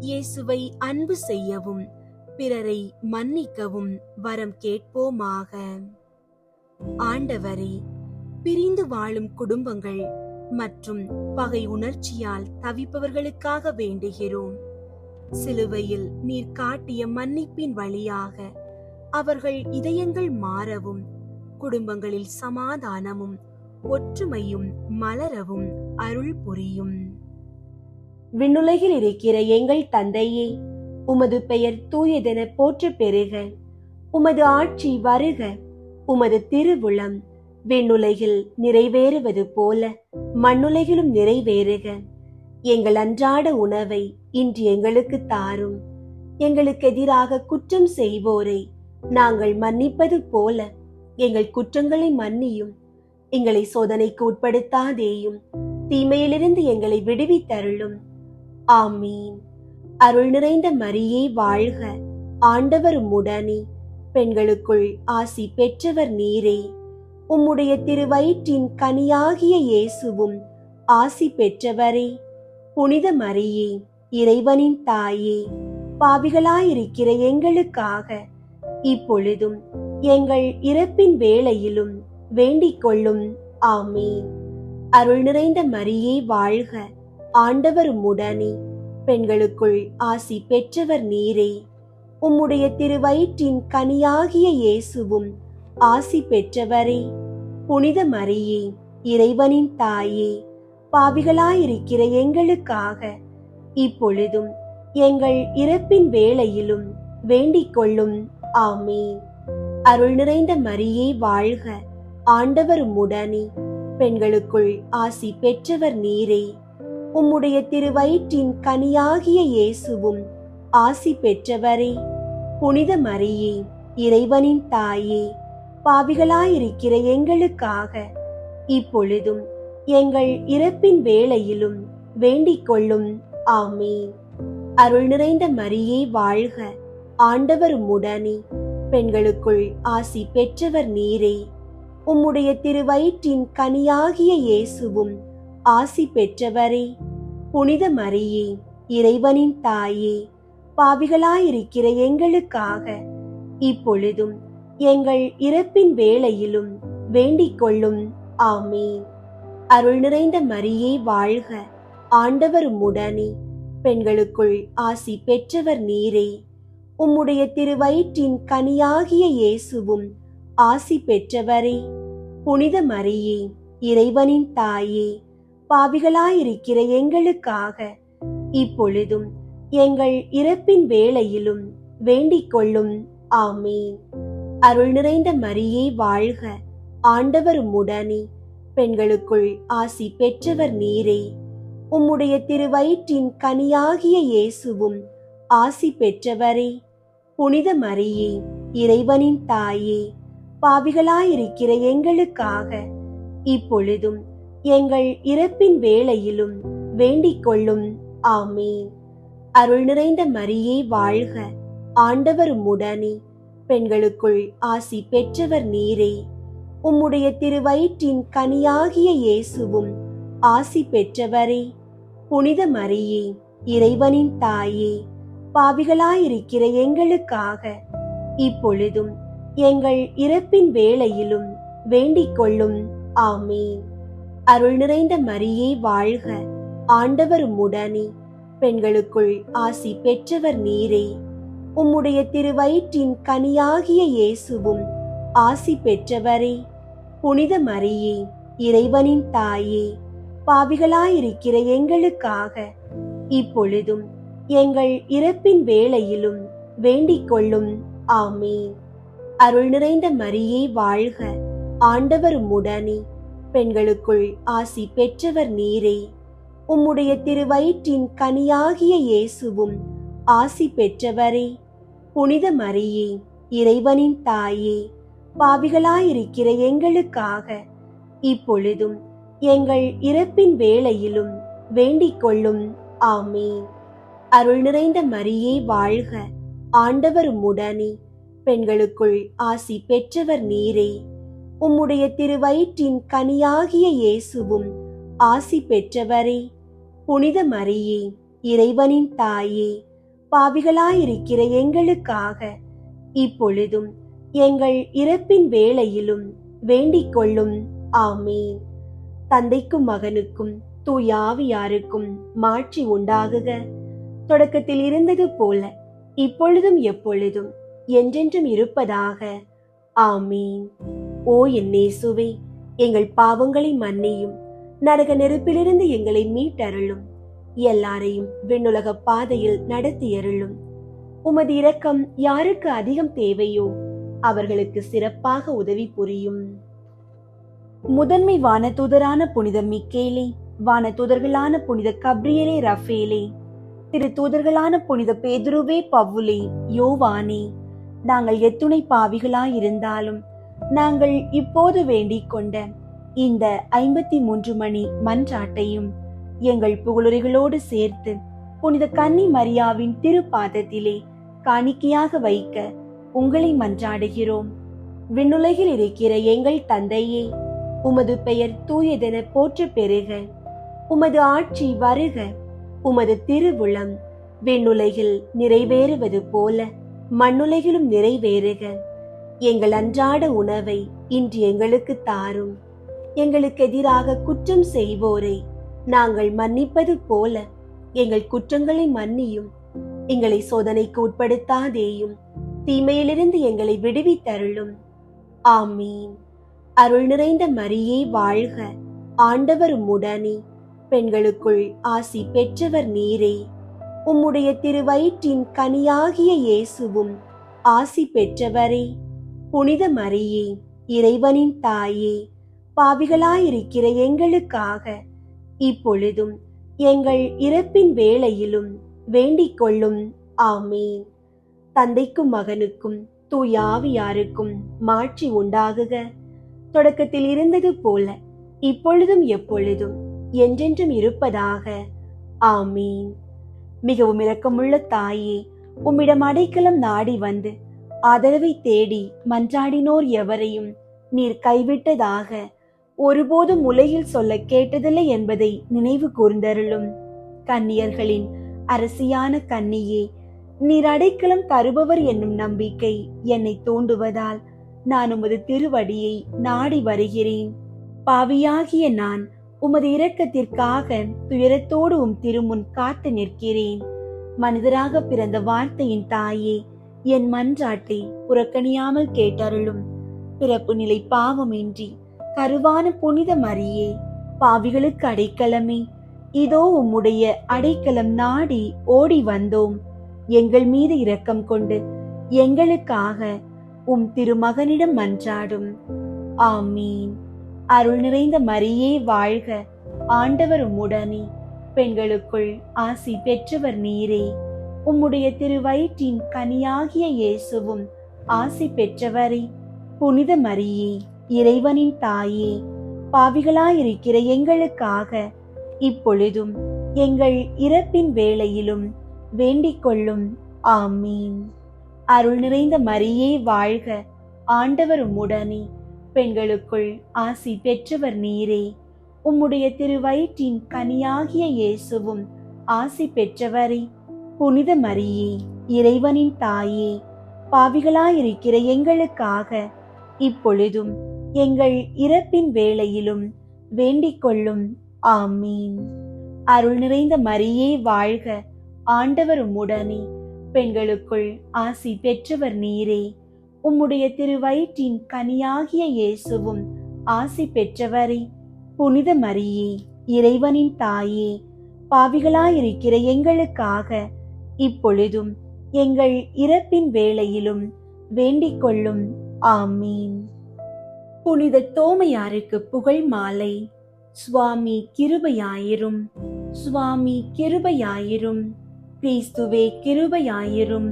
இயேசுவை அன்பு செய்யவும் பிறரை மன்னிக்கவும் வரம் கேட்போமாக. ஆண்டவரே, பிரிந்து வாழும் குடும்பங்கள் மற்றும் பகை உணர்ச்சியால் தவிப்பவர்களுக்காக வேண்டுகிறோம். சிலுவையில் நீர் காட்டிய மன்னிப்பின் வழியாக அவர்கள் இதயங்கள் மாறவும், குடும்பங்களில் சமாதானமும் ஒற்றுமையும் மலரவும் அருள் புரியும். விண்ணுலகில் இருக்கிற எங்கள் தந்தையே, உமது பெயர் தூயதென போற்ற பெறுக. உமது ஆட்சி வருக. உமது திருவுளம் விண்ணுலகில் நிறைவேறுவது போல மண்ணுலகிலும் நிறைவேறுக. எங்கள் அன்றாட உணவை இன்று எங்களுக்கு தாரும். எங்களுக்கு எதிராக குற்றம் செய்வோரை நாங்கள் மன்னிப்பது போல எங்கள் குற்றங்களை மன்னியும். எங்களை சோதனைக்கு உட்படுத்தாதேயும், தீமையிலிருந்து எங்களை விடுவித்தருளும். ஆமீன். அருள் நிறைந்த மரியே வாழ்க, ஆண்டவர் உம்முடனே, பெண்களுக்குள் ஆசி பெற்றவர் நீரே. உம்முடைய திருவயிற்றின் கனியாகிய இயேசுவும் ஆசி பெற்றவரே. புனித மரியே, இறைவனின் தாயே, பாவிகளாயிருக்கிற எங்களுக்காக இப்பொழுதும் எங்கள் இறப்பின் வேளையிலும் வேண்டிக் கொள்ளும். ஆமீன். அருள் நிறைந்த மரியே வாழ்க, ஆண்டவர் உம்முடனே, பெண்களுக்குள் ஆசி பெற்றவர் நீரே. உம்முடைய திருவயிற்றின் கனியாகிய இயேசுவும் ஆசி பெற்றவரே. புனித மரியே, இறைவனின் தாயே, பாவிகளாயிருக்கிற எங்களுக்காக இப்பொழுதும் எங்கள் இறப்பின் வேளையிலும் வேண்டிக் கொள்ளும். ஆமீன். அருள் நிறைந்த மரியே வாழ்க, ஆண்டவர் உம்முடனே, பெண்களுக்குள் ஆசி பெற்றவர் நீரே. உம்முடைய திருவயிற்றின் கனியாகிய இயேசுவும் ஆசி பெற்றவரே. புனித மரியே, இறைவனின் தாயே, பாவிகளாயிருக்கிற எங்களுக்காக இப்பொழுதும் எங்கள் இறப்பின் வேளையிலும் வேண்டிக் கொள்ளும். ஆமீன். அருள் நிறைந்த மரியே வாழ்க, ஆண்டவர் உம்முடனே, பெண்களுக்குள் ஆசி பெற்றவர் நீரே. உம்முடைய திருவயிற்றின் கனியாகிய இயேசுவும் ஆசி பெற்றவரே. புனித மரியே, இறைவனின் தாயே, பாவிகளாயிருக்கிற எங்களுக்காக இப்பொழுதும் எங்கள் இறப்பின் வேளையிலும் வேண்டிக் கொள்ளும். ஆமீன். அருள் நிறைந்த மரியே வாழ்க, ஆண்டவர் உம்முடனே, பெண்களுக்குள் ஆசி பெற்றவர் நீரே. உம்முடைய திருவயிற்றின் கனியாகிய இயேசுவும் ஆசி பெற்றவரே. புனித மரியே, இறைவனின் தாயே, பாவிகளாயிருக்கிற எங்களுக்காக இப்பொழுதும் எங்கள் இறப்பின் வேளையிலும் வேண்டிக் கொள்ளும். ஆமீன். அருள் நிறைந்த மரியே வாழ்க, ஆண்டவர் உம்முடனே, பெண்களுக்குள் ஆசி பெற்றவர் நீரே. உம்முடைய திருவயிற்றின் கனியாகிய இயேசுவும் ஆசி பெற்றவரே. புனித மரியே, இறைவனின் தாயே, பாவிகளாயிருக்கிற எங்களுக்காக இப்பொழுதும் எங்கள் இறப்பின் வேளையிலும் வேண்டிக் கொள்ளும். ஆமீன். அருள் நிறைந்த மரியே வாழ்க, ஆண்டவர் உம்முடனே, பெண்களுக்குள் ஆசி பெற்றவர் நீரே. உம்முடைய திருவயிற்றின் கனியாகிய இயேசுவும் ஆசி பெற்றவரே. புனித மரியே, இறைவனின் தாயே, பாவிகளாயிருக்கிற எங்களுக்காக இப்பொழுதும் எங்கள் இறப்பின் வேளையிலும் வேண்டிக் கொள்ளும். ஆமென். அருள் நிறைந்த மரியே வாழ்க, ஆண்டவர் உம்முடனே. பெண்களுக்குள் ஆசி பெற்றவர் நீரே. உம்முடைய திருவயிற்றின் கனியாகிய இயேசுவும் ஆசி பெற்றவரே. புனித மரியே, இறைவனின் தாயே, பாவிகளாயிருக்கிற எங்களுக்காக இப்பொழுதும் எங்கள் இறப்பின் வேளையிலும் வேண்டிக் கொள்ளும். ஆமென். அருள் நிறைந்த மரியே வாழ்க, ஆண்டவர் உம்முடனே. பெண்களுக்குள் ஆசி பெற்றவர் நீரே. உம்முடைய திருவயிற்றின் கனியாகிய இயேசுவும் ஆசி பெற்றவரே. புனித மரியே, இறைவனின் தாயே, பாவிகளாயிருக்கிற எங்களுக்காக இப்பொழுதும் எங்கள் இறப்பின் வேளையிலும் வேண்டிக் கொள்ளும். ஆமென். அருள் நிறைந்த மரியே வாழ்க, ஆண்டவர் உம்முடனே. பெண்களுக்குள் ஆசி பெற்றவர் நீரே. உம்முடைய திருவயிற்றின் கனியாகிய இயேசுவும் ஆசி பெற்றவரே. புனித மரியே, இறைவனின் தாயே, பாவிகளாயிருக்கிற எங்களுக்காக இப்பொழுதும் எங்கள் இறப்பின் வேளையிலும் வேண்டிக் கொள்ளும். ஆமென். தந்தைக்கும் மகனுக்கும் தூய ஆவியாருக்கும் மாட்சி உண்டாகுக. தொடக்கத்தில் இருந்தது போல இப்பொழுதும் எப்பொழுதும் என்றென்றும் இருப்பதாக. ஆமீன். ஓ என் இயேசுவே, எங்கள் பாவங்களை மன்னியும், நரக நெருப்பிலிருந்து எங்களை மீட்டருளும், எல்லாரையும் விண்ணுலக பாதையில் நடத்தியருளும். உமது இரக்கம் யாருக்கு அதிகம் தேவையோ அவர்களுக்கு சிறப்பாக உதவி புரியும். முதன்மை வானதூதரான புனித மிக்கேலே, வானதூதர்களான புனித கப்ரியேலே ரஃபேலே, திரு தூதர்களான புனித பேதுருவே, பவுலே, யோவானே, நாங்கள் எத்துணை பாவிகளாயிருந்தாலும் நாங்கள் இப்போது வேண்டிக் கொண்ட இந்த 53 மணி மன்றாட்டையும் எங்கள் புகழுரைகளோடு சேர்த்து புனித கன்னி மரியாவின் திருப்பாதத்திலே காணிக்கையாக வைக்க உங்களை மன்றாடுகிறோம். விண்ணுலகில் இருக்கிற எங்கள் தந்தையே, உமது பெயர் தூயதென போற்ற பெறுக. உமது ஆட்சி வருக. உமது திருவுளம் விண்ணுலகில் நிறைவேறுவது போல மண்ணுலகிலும் நிறைவேறுக. எங்கள் அன்றாட உணவை இன்று எங்களுக்கு தாரும். எங்களுக்கு எதிராக குற்றம் செய்வோரை நாங்கள் மன்னிப்பது போல எங்கள் குற்றங்களை மன்னியும். எங்களை சோதனைக்கு உட்படுத்தாதேயும், தீமையிலிருந்து எங்களை விடுவித்தருளும். ஆமீன். அருள் நிறைந்த மரியே வாழ்க, ஆண்டவர் உம்முடனே. பெண்களுக்குள் ஆசி பெற்றவர் நீரே. உம்முடைய திருவயிற்றின் கனியாகிய இயேசுவும் ஆசி பெற்றவரே. புனித மரியே, இறைவனின் தாயே, பாவிகளாயிருக்கிற எங்களுக்காக இப்பொழுதும் எங்கள் இறப்பின் வேளையிலும் வேண்டிக் கொள்ளும். ஆமீன். தந்தைக்கும் மகனுக்கும் தூய ஆவியாருக்கும் மாட்சி உண்டாகுக. தொடக்கத்தில் இருந்தது போல இப்பொழுதும் எப்பொழுதும் என்றென்றும் இருப்பதாக. ஆமீன். மிகவும் இரக்கமுள்ள தாயே, உம்மிடம் அடைக்கலம் நாடி வந்து ஆதரவை தேடி மன்றாடினோர் எவரையும் நீர் கைவிட்டதாக ஒருபோதும் உலகில் சொல்ல கேட்டதில்லை என்பதை நினைவு கூர்ந்தருளும். கன்னியர்களின் அரசியான கன்னியே, நீர் அடைக்கலம் தருபவர் என்னும் நம்பிக்கை என்னை தூண்டுவதால் நான் உமது திருவடியை நாடி வருகிறேன். பாவியாகிய நான் உமது இரக்கத்திற்காக துயரத்தோடு உம் திருமுன் காத்து நிற்கிறேன். மனிதராக பிறந்த வார்த்தையின் தாயே, என் மன்றாட்டை புறக்கணியாமல் கேட்டருளும். பிறப்பு நிலை பாவமின்றி கருவான புனித மரியே, பாவிகளுக்கு அடைக்கலமே, இதோ உம்முடைய அடைக்கலம் நாடி ஓடி வந்தோம். எங்கள் மீது இரக்கம் கொண்டு எங்களுக்காக உம் திருமகனிடம் மன்றாடும். ஆமீன். அருள் நிறைந்த மரியே வாழ்க, ஆண்டவர் உம்முடனே. பெண்களுக்குள் ஆசி பெற்றவர் நீரே. உம்முடைய திருவயிற்றின் கனியாகிய இயேசுவும் ஆசி பெற்றவரே. புனித மரியே, இறைவனின் தாயே, பாவிகளாயிருக்கிற எங்களுக்காக இப்பொழுதும் எங்கள் இறப்பின் வேளையிலும் வேண்டிக் கொள்ளும். ஆமீன். அருள் நிறைந்த மரியே வாழ்க, ஆண்டவர் உம்முடனே, பெண்களுக்குள் ஆசி பெற்றவர் நீரே. உம்முடைய திருவயிற்றின் கனியாகிய இயேசுவும் ஆசி பெற்றவரே. புனித மரியே, இறைவனின் தாயே, பாவிகளாயிருக்கிற எங்களுக்காக இப்பொழுதும் எங்கள் இறப்பின் வேளையிலும் வேண்டிக் கொள்ளும். ஆமீன். அருள் நிறைந்த மரியே வாழ்க, ஆண்டவர் உம்முடனே, பெண்களுக்குள் ஆசி பெற்றவர் நீரே. உம்முடைய திருவயிற்றின் கனியாகிய இயேசுவும் ஆசி பெற்றவரே. புனித மரியே, இறைவனின் தாயே, பாவிகளாயிருக்கிற எங்களுக்காக இப்பொழுதும் எங்கள் இறப்பின் வேளையிலும் வேண்டிக் கொள்ளும். ஆமீன். புனித தோமையாருக்கு புகழ் மாலை. சுவாமி கிருபையாயிரும், சுவாமி கிருபையாயிரும், கிறிஸ்துவே கிருபையாயிரும்,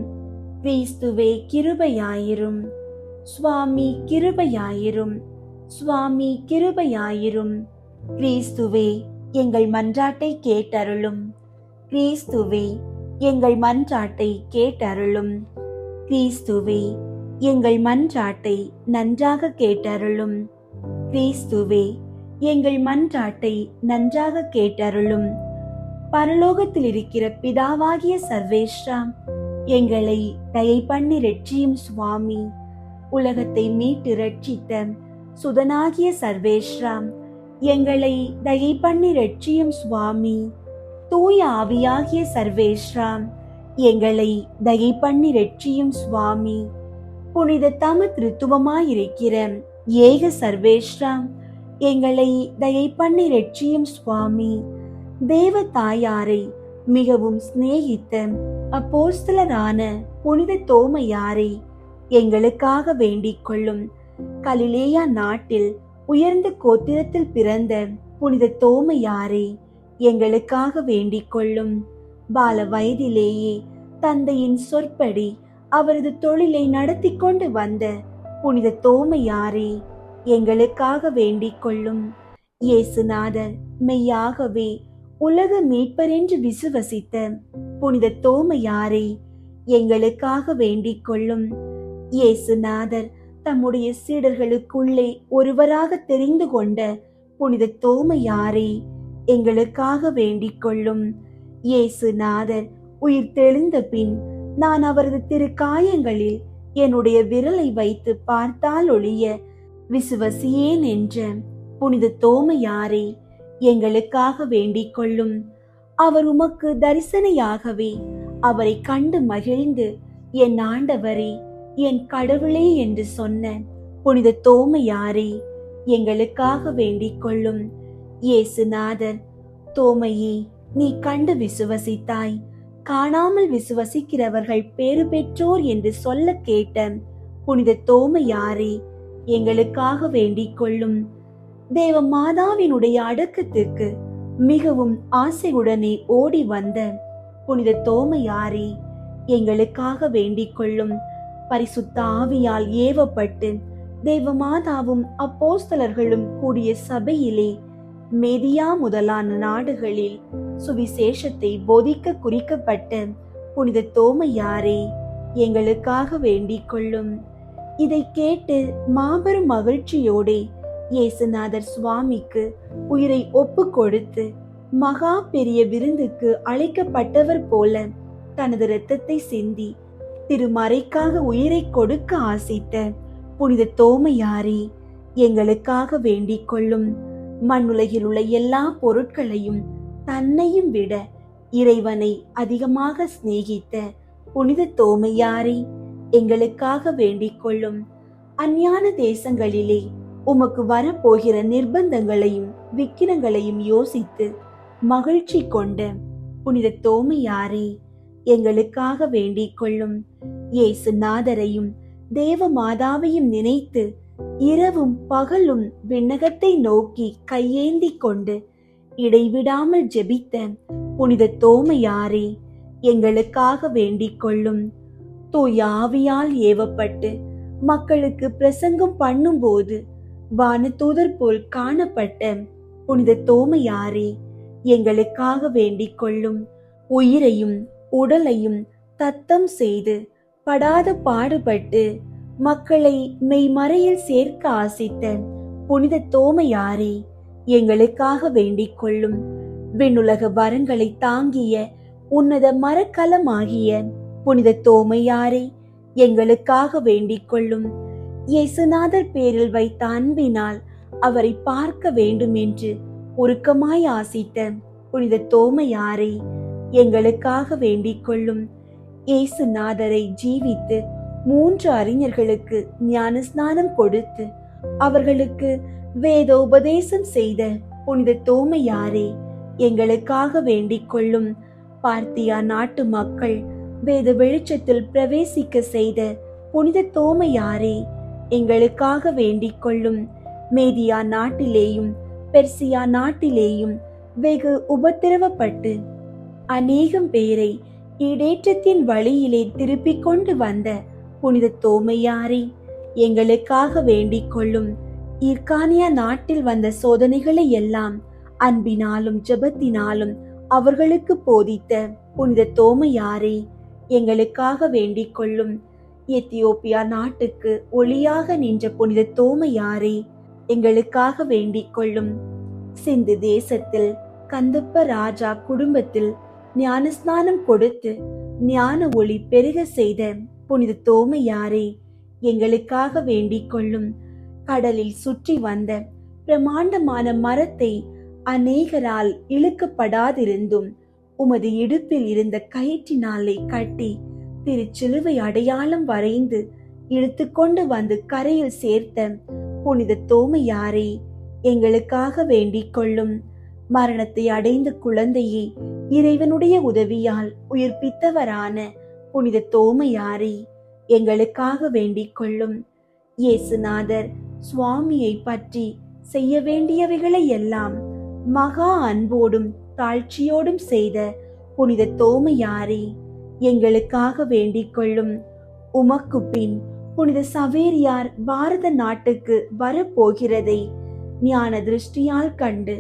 கிறிஸ்துவே கிருபையாயிரும், சுவாமி கிருபையாயிரும், சுவாமி கிருபையாயிரும். கிறிஸ்துவே எங்கள் மன்றாட்டை கேட்டருளும், கிறிஸ்துவே எங்கள் மன்றாட்டை கேட்டருளும், கிறிஸ்துவே எங்கள் மன்றாட்டை நன்றாக கேட்டருளும், கிறிஸ்துவே எங்கள் மன்றாட்டை நன்றாக கேட்டருளும். பரலோகத்தில் இருக்கிற பிதாவாகிய சர்வேஸ்வரா, எங்களை தயை பண்ணி ரட்சியும் சுவாமி. உலகத்தை மீட்டு ரட்சித்த சுதனாகிய சர்வேஸ்வரா, எங்களை தயை பண்ணி ரட்சியும் சுவாமி. தூய ஆவியாகிய சர்வேஸ்வரா, எங்களை தயை பண்ணி ரட்சியும் சுவாமி. புனித தம திருத்துவமாயிருக்கிற ஏக சர்வேஸ்வரா, எங்களை தயை பண்ணி ரட்சியும் சுவாமி. தேவ தாயாரை மிகவும் சிநேகித்த அப்போஸ்தலரான புனித தோமையாரை எங்களுக்காக வேண்டிக் கொள்ளும். கலிலேயா நாட்டில் உயர்ந்த கோத்திரத்தில் பிறந்த புனித தோமையாரை எங்களுக்காக வேண்டிக் கொள்ளும். பால வயதிலேயே தந்தையின் சொற்படி அவரது தொழிலை நடத்தி கொண்டு வந்த புனித தோமையாரை எங்களுக்காக வேண்டிக் கொள்ளும். இயேசுநாதர் மெய்யாகவே உலக மீட்பர் என்று விசுவசித்த புனித தோமையாரை எங்களுக்காக வேண்டிக் கொள்ளும். இயேசுநாதர் தம்முடைய சீடர்களுக்குள்ளே ஒருவராக தெரிந்து கொண்ட புனித தோமையாரை எங்களுக்காக வேண்டிக் கொள்ளும். இயேசுநாதர் உயிர் தெழுந்த பின் நான் அவரது திருக்காயங்களில் என்னுடைய விரலை வைத்து பார்த்தால் ஒழிய விசுவசியேன் என்ற புனித தோமையாரை எங்களுக்காக வேண்டிக் கொள்ளும். அவர் உமக்கு தரிசனையாகவே அவரை கண்டு மகிழ்ந்து என் ஆண்டவரே, என் கடவுளே என்று சொன்ன புனித தோமையாரை எங்களுக்காக வேண்டிக் கொள்ளும். இயேசுநாதர், தோமையே, நீ கண்டு விசுவசித்தாய், காணாமல் விசுவசிக்கிறவர்கள் பேறு பெற்றோர் என்று சொல்ல கேட்ட புனித தோமையாரை எங்களுக்காக வேண்டிக் கொள்ளும். தேவ மாதாவினுடைய அடக்கத்திற்கு மிகவும் ஆசையுடனே ஓடி வந்த புனித தோமையாரை எங்களுக்காக வேண்டிக் கொள்ளும். பரிசுத்த ஆவியால் ஏவப்பட்டு தேவ மாதாவும் அப்போஸ்தலர்களும் கூடிய சபையிலே மேதியா முதலான நாடுகளில் சுவிசேஷத்தை போதிக்க குறிக்கப்பட்ட புனித தோமையாரை எங்களுக்காக வேண்டிக் கொள்ளும். இதை கேட்டு மாபெரும் மகிழ்ச்சியோடே இயேசுநாதர் சுவாமிக்கு உயிரை ஒப்பு கொடுத்து மகா பெரிய விருந்துக்கு அழைக்கப்பட்டவர் போல தனது இரத்தத்தை சிந்தி திருமறைக்காக உயிரை கொடுக்க ஆசித்த புனித தோமையாரை எங்களுக்காக வேண்டிக் கொள்ளும். மண்ணுலகில் உள்ள எல்லா பொருட்களையும் தன்னையும் விட இறைவனை அதிகமாக சிநேகித்த புனித தோமையாரை எங்களுக்காக வேண்டிக் கொள்ளும். அஞ்ஞான தேசங்களிலே உமக்கு வரப்போகிற நிர்பந்தங்களையும் விக்கிரங்களையும் யோசித்து மகிழ்ச்சி கொண்ட புனித தோமையாரை எங்களுக்காக வேண்டிக் கொள்ளும். இயேசுநாதரையும் தேவ மாதாவையும் நினைத்து இரவும் பகலும் விண்ணகத்தை நோக்கி கையேந்தி கொண்டு இடைவிடாமல் ஜெபித்த புனித தோமையாரை எங்களுக்காக வேண்டிக் கொள்ளும். தூய ஆவியால் ஏவப்பட்டு மக்களுக்கு பிரசங்கம் பண்ணும்போது வானதூதர் போல் காணப்பட்ட புனித தோமையாரை எங்களுக்காக வேண்டிக் கொள்ளும். உயிரையும் உடலையும் தத்தம் செய்து படாத பாடுபட்டு மக்களை மெய்மறையில் சேர்க்க ஆசித்த புனித தோமையாரே, எங்களுக்காக வேண்டிக் கொள்ளும். விண்ணுலக வரங்களை தாங்கிய உன்னத மரக்கலமாகிய புனித தோமையாரே, எங்களுக்காக வேண்டிக் கொள்ளும். இயேசுநாதர் பேரில் வைத்த அன்பினால் அவரை பார்க்க வேண்டும் என்று உருக்கமாய் ஆசித்த புனித தோமையாரே, எங்களுக்காக வேண்டிக் கொள்ளும். இயேசுநாதரை ஜீவித்து 3 அறிஞர்களுக்கு ஞானஸ்நானம் கொடுத்து அவர்களுக்கு வேதோபதேசம் செய்த புனித தோமையாரே, எங்களுக்காக வேண்டிக் கொள்ளும். பார்த்தியா நாட்டு மக்கள் வேத வெளிச்சத்தில் பிரவேசிக்க செய்த புனித தோமையாரே, எங்களுக்காக வேண்டிக் கொள்ளும். மேதியா நாட்டிலேயும் பெர்சியா நாட்டிலேயும் வெகு உபத்திரவப்பட்டு அநேகம் பேரை ஈடேற்றத்தின் வழியிலே திருப்பிக் கொண்டு வந்த புனித தோமையாரே, எங்களுக்காக வேண்டிக் கொள்ளும். ஈர்கானியா நாட்டில் வந்த சோதனைகளை எல்லாம் அன்பினாலும் ஜெபத்தினாலும் அவர்களுக்கு போதித்த புனித தோமையாரே, எங்களுக்காக வேண்டிக் கொள்ளும். எத்தியோப்பியா நாட்டுக்கு ஒளியாக நின்ற புனித தோமையாரே, எங்களுக்காக வேண்டிக் கொள்ளும். சிந்து தேசத்தில் கந்தப்ப ராஜா குடும்பத்தில் ஞானஸ்நானம் கொடுத்து ஞான ஒளி பெருக செய்த புனித தோமையாரே, எங்களுக்காக வேண்டிக் கொள்ளும். கடலில் சுற்றி வந்த பிரமாண்டமான மரத்தை அநேகரால் இழுக்கப்படாதிருந்தும் உமது இடுப்பில் இருந்த கயிற்றினாலே கட்டி திருச்சிலுவை அடையாளம் வரைந்து இழுத்து கொண்டு வந்து கரையில் சேர்த்த புனித தோமையாரே, எங்களுக்காக வேண்டிக் கொள்ளும். மரணத்தை அடைந்த குழந்தையை இறைவனுடைய உதவியால் உயிர்ப்பித்தவரான புனித தோமையாரே, எங்களுக்காக வேண்டிக் கொள்ளும். இயேசுநாதர் சுவாமியை பற்றி செய்ய வேண்டியவைகளை எல்லாம் மகா அன்போடும் தாழ்ச்சியோடும் செய்த புனித தோமையாரே, எங்களுக்காக வேண்டிக் கொள்ளும். உமக்கு பின் புனித சவேரியார் பாரத நாட்டுக்கு வரப்போகிறதை ஞான திருஷ்டியால் கண்டு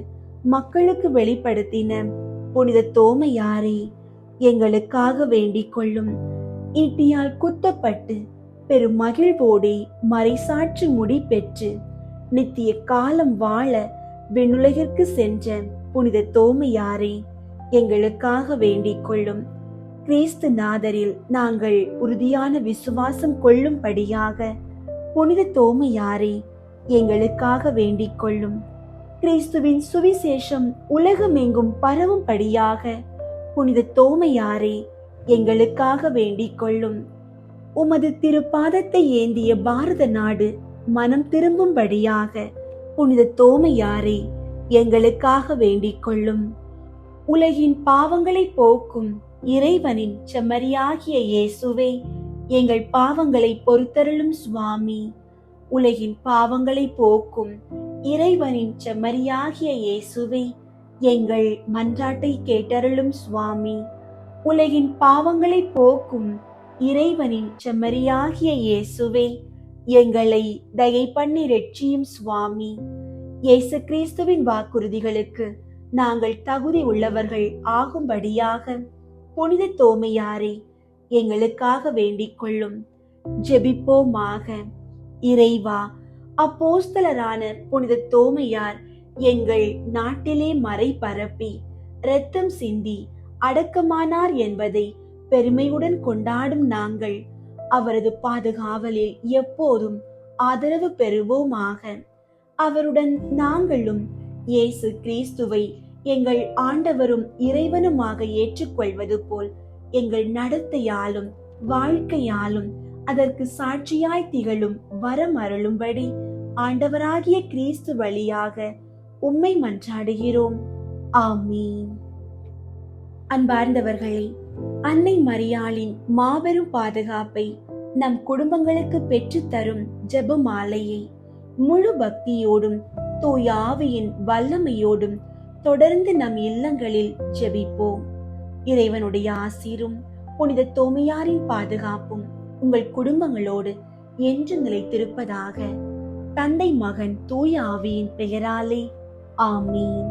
மக்களுக்கு வெளிப்படுத்தின புனித தோமையாரே, எங்களுக்காக வேண்டிக் கொள்ளும். ஈட்டியால் குத்தப்பட்டு பெரும் மகிழ்வோடே மறைசாட்சி முடி பெற்று நித்திய காலம் வாழ விண்ணுலகிற்கு சென்ற புனித தோமையாரே, எங்களுக்காக வேண்டிக் கொள்ளும். கிறிஸ்து நாதரில் நாங்கள் உறுதியான விசுவாசம் கொள்ளும்படியாக புனித தோமையாரே, எங்களுக்காக வேண்டிக் கொள்ளும். கிறிஸ்துவின் சுவிசேஷம் உலகமெங்கும் பரவும்படியாக புனித தோமையாரே, எங்களுக்காக வேண்டிக் கொள்ளும். உமது திருப்பாதத்தை ஏந்திய பாரத நாடு மனம் திரும்பும்படியாக புனித தோமையாரே, எங்களுக்காக வேண்டிக் கொள்ளும். உலகின் பாவங்களை போக்கும் இறைவனின் செம்மறியாகிய இயேசுவே, எங்கள் பாவங்களை பொறுத்தருளும் சுவாமி. உலகின் பாவங்களை போக்கும் இறைவனின் செம்மறியாகிய இயேசுவே, எங்கள் மன்றாட்டை கேட்டருளும் சுவாமி. உலகின் பாவங்களை போக்கும் இறைவனின் செம்மறியாகிய இயேசுவே, எங்களை தயை பண்ணி ரட்சியும் சுவாமி. இயேசு கிறிஸ்துவின் வாக்குறுதிகளுக்கு நாங்கள் தகுதி உள்ளவர்கள் ஆகும்படியாக புனித தோமையாரே, எங்களுக்காக வேண்டிக் கொள்ளும். ஜெபிப்போமாக. இறைவா, அப்போஸ்தலரான புனித தோமையார் எங்கள் நாட்டிலே மறை பரப்பி இரத்தம் சிந்தி அடக்கமானார் என்பதை பெருமையுடன் கொண்டாடும் நாங்கள் அவரது பாதுகாவலில் எப்போதும் ஆதரவு பெறுவோமாக. அவருடன் நாங்களும் இயேசு கிறிஸ்துவை எங்கள் ஆண்டவரும் இறைவனுமாக ஏற்றுக்கொள்வது போல் எங்கள் நடத்தையாலும் வாழ்க்கையாலும் அதற்கு சாட்சியாய் திகழும் வரம் அருளும்படி ஆண்டவராகிய கிறிஸ்து வழியாக உம்மை மன்றாடுகிறோம். ஆமீன். அன்பார்ந்தவர்களே, அன்னை மரியாளின் மாபெரும் பாதுகாப்பை நம் குடும்பங்களுக்கு பெற்றுத்தரும் ஜெப மாலையை முழு பக்தியோடும் தூய ஆவியின் வல்லமையோடும் தொடர்ந்து நம் இல்லங்களில் ஜெபிப்போம். இறைவனுடைய ஆசீரும் புனித தோமையாரின் பாதுகாப்பும் உங்கள் குடும்பங்களோடு என்று நிலைத்திருப்பதாக. தந்தை, மகன், தூய ஆவியின் பெயராலே ஆமீன்.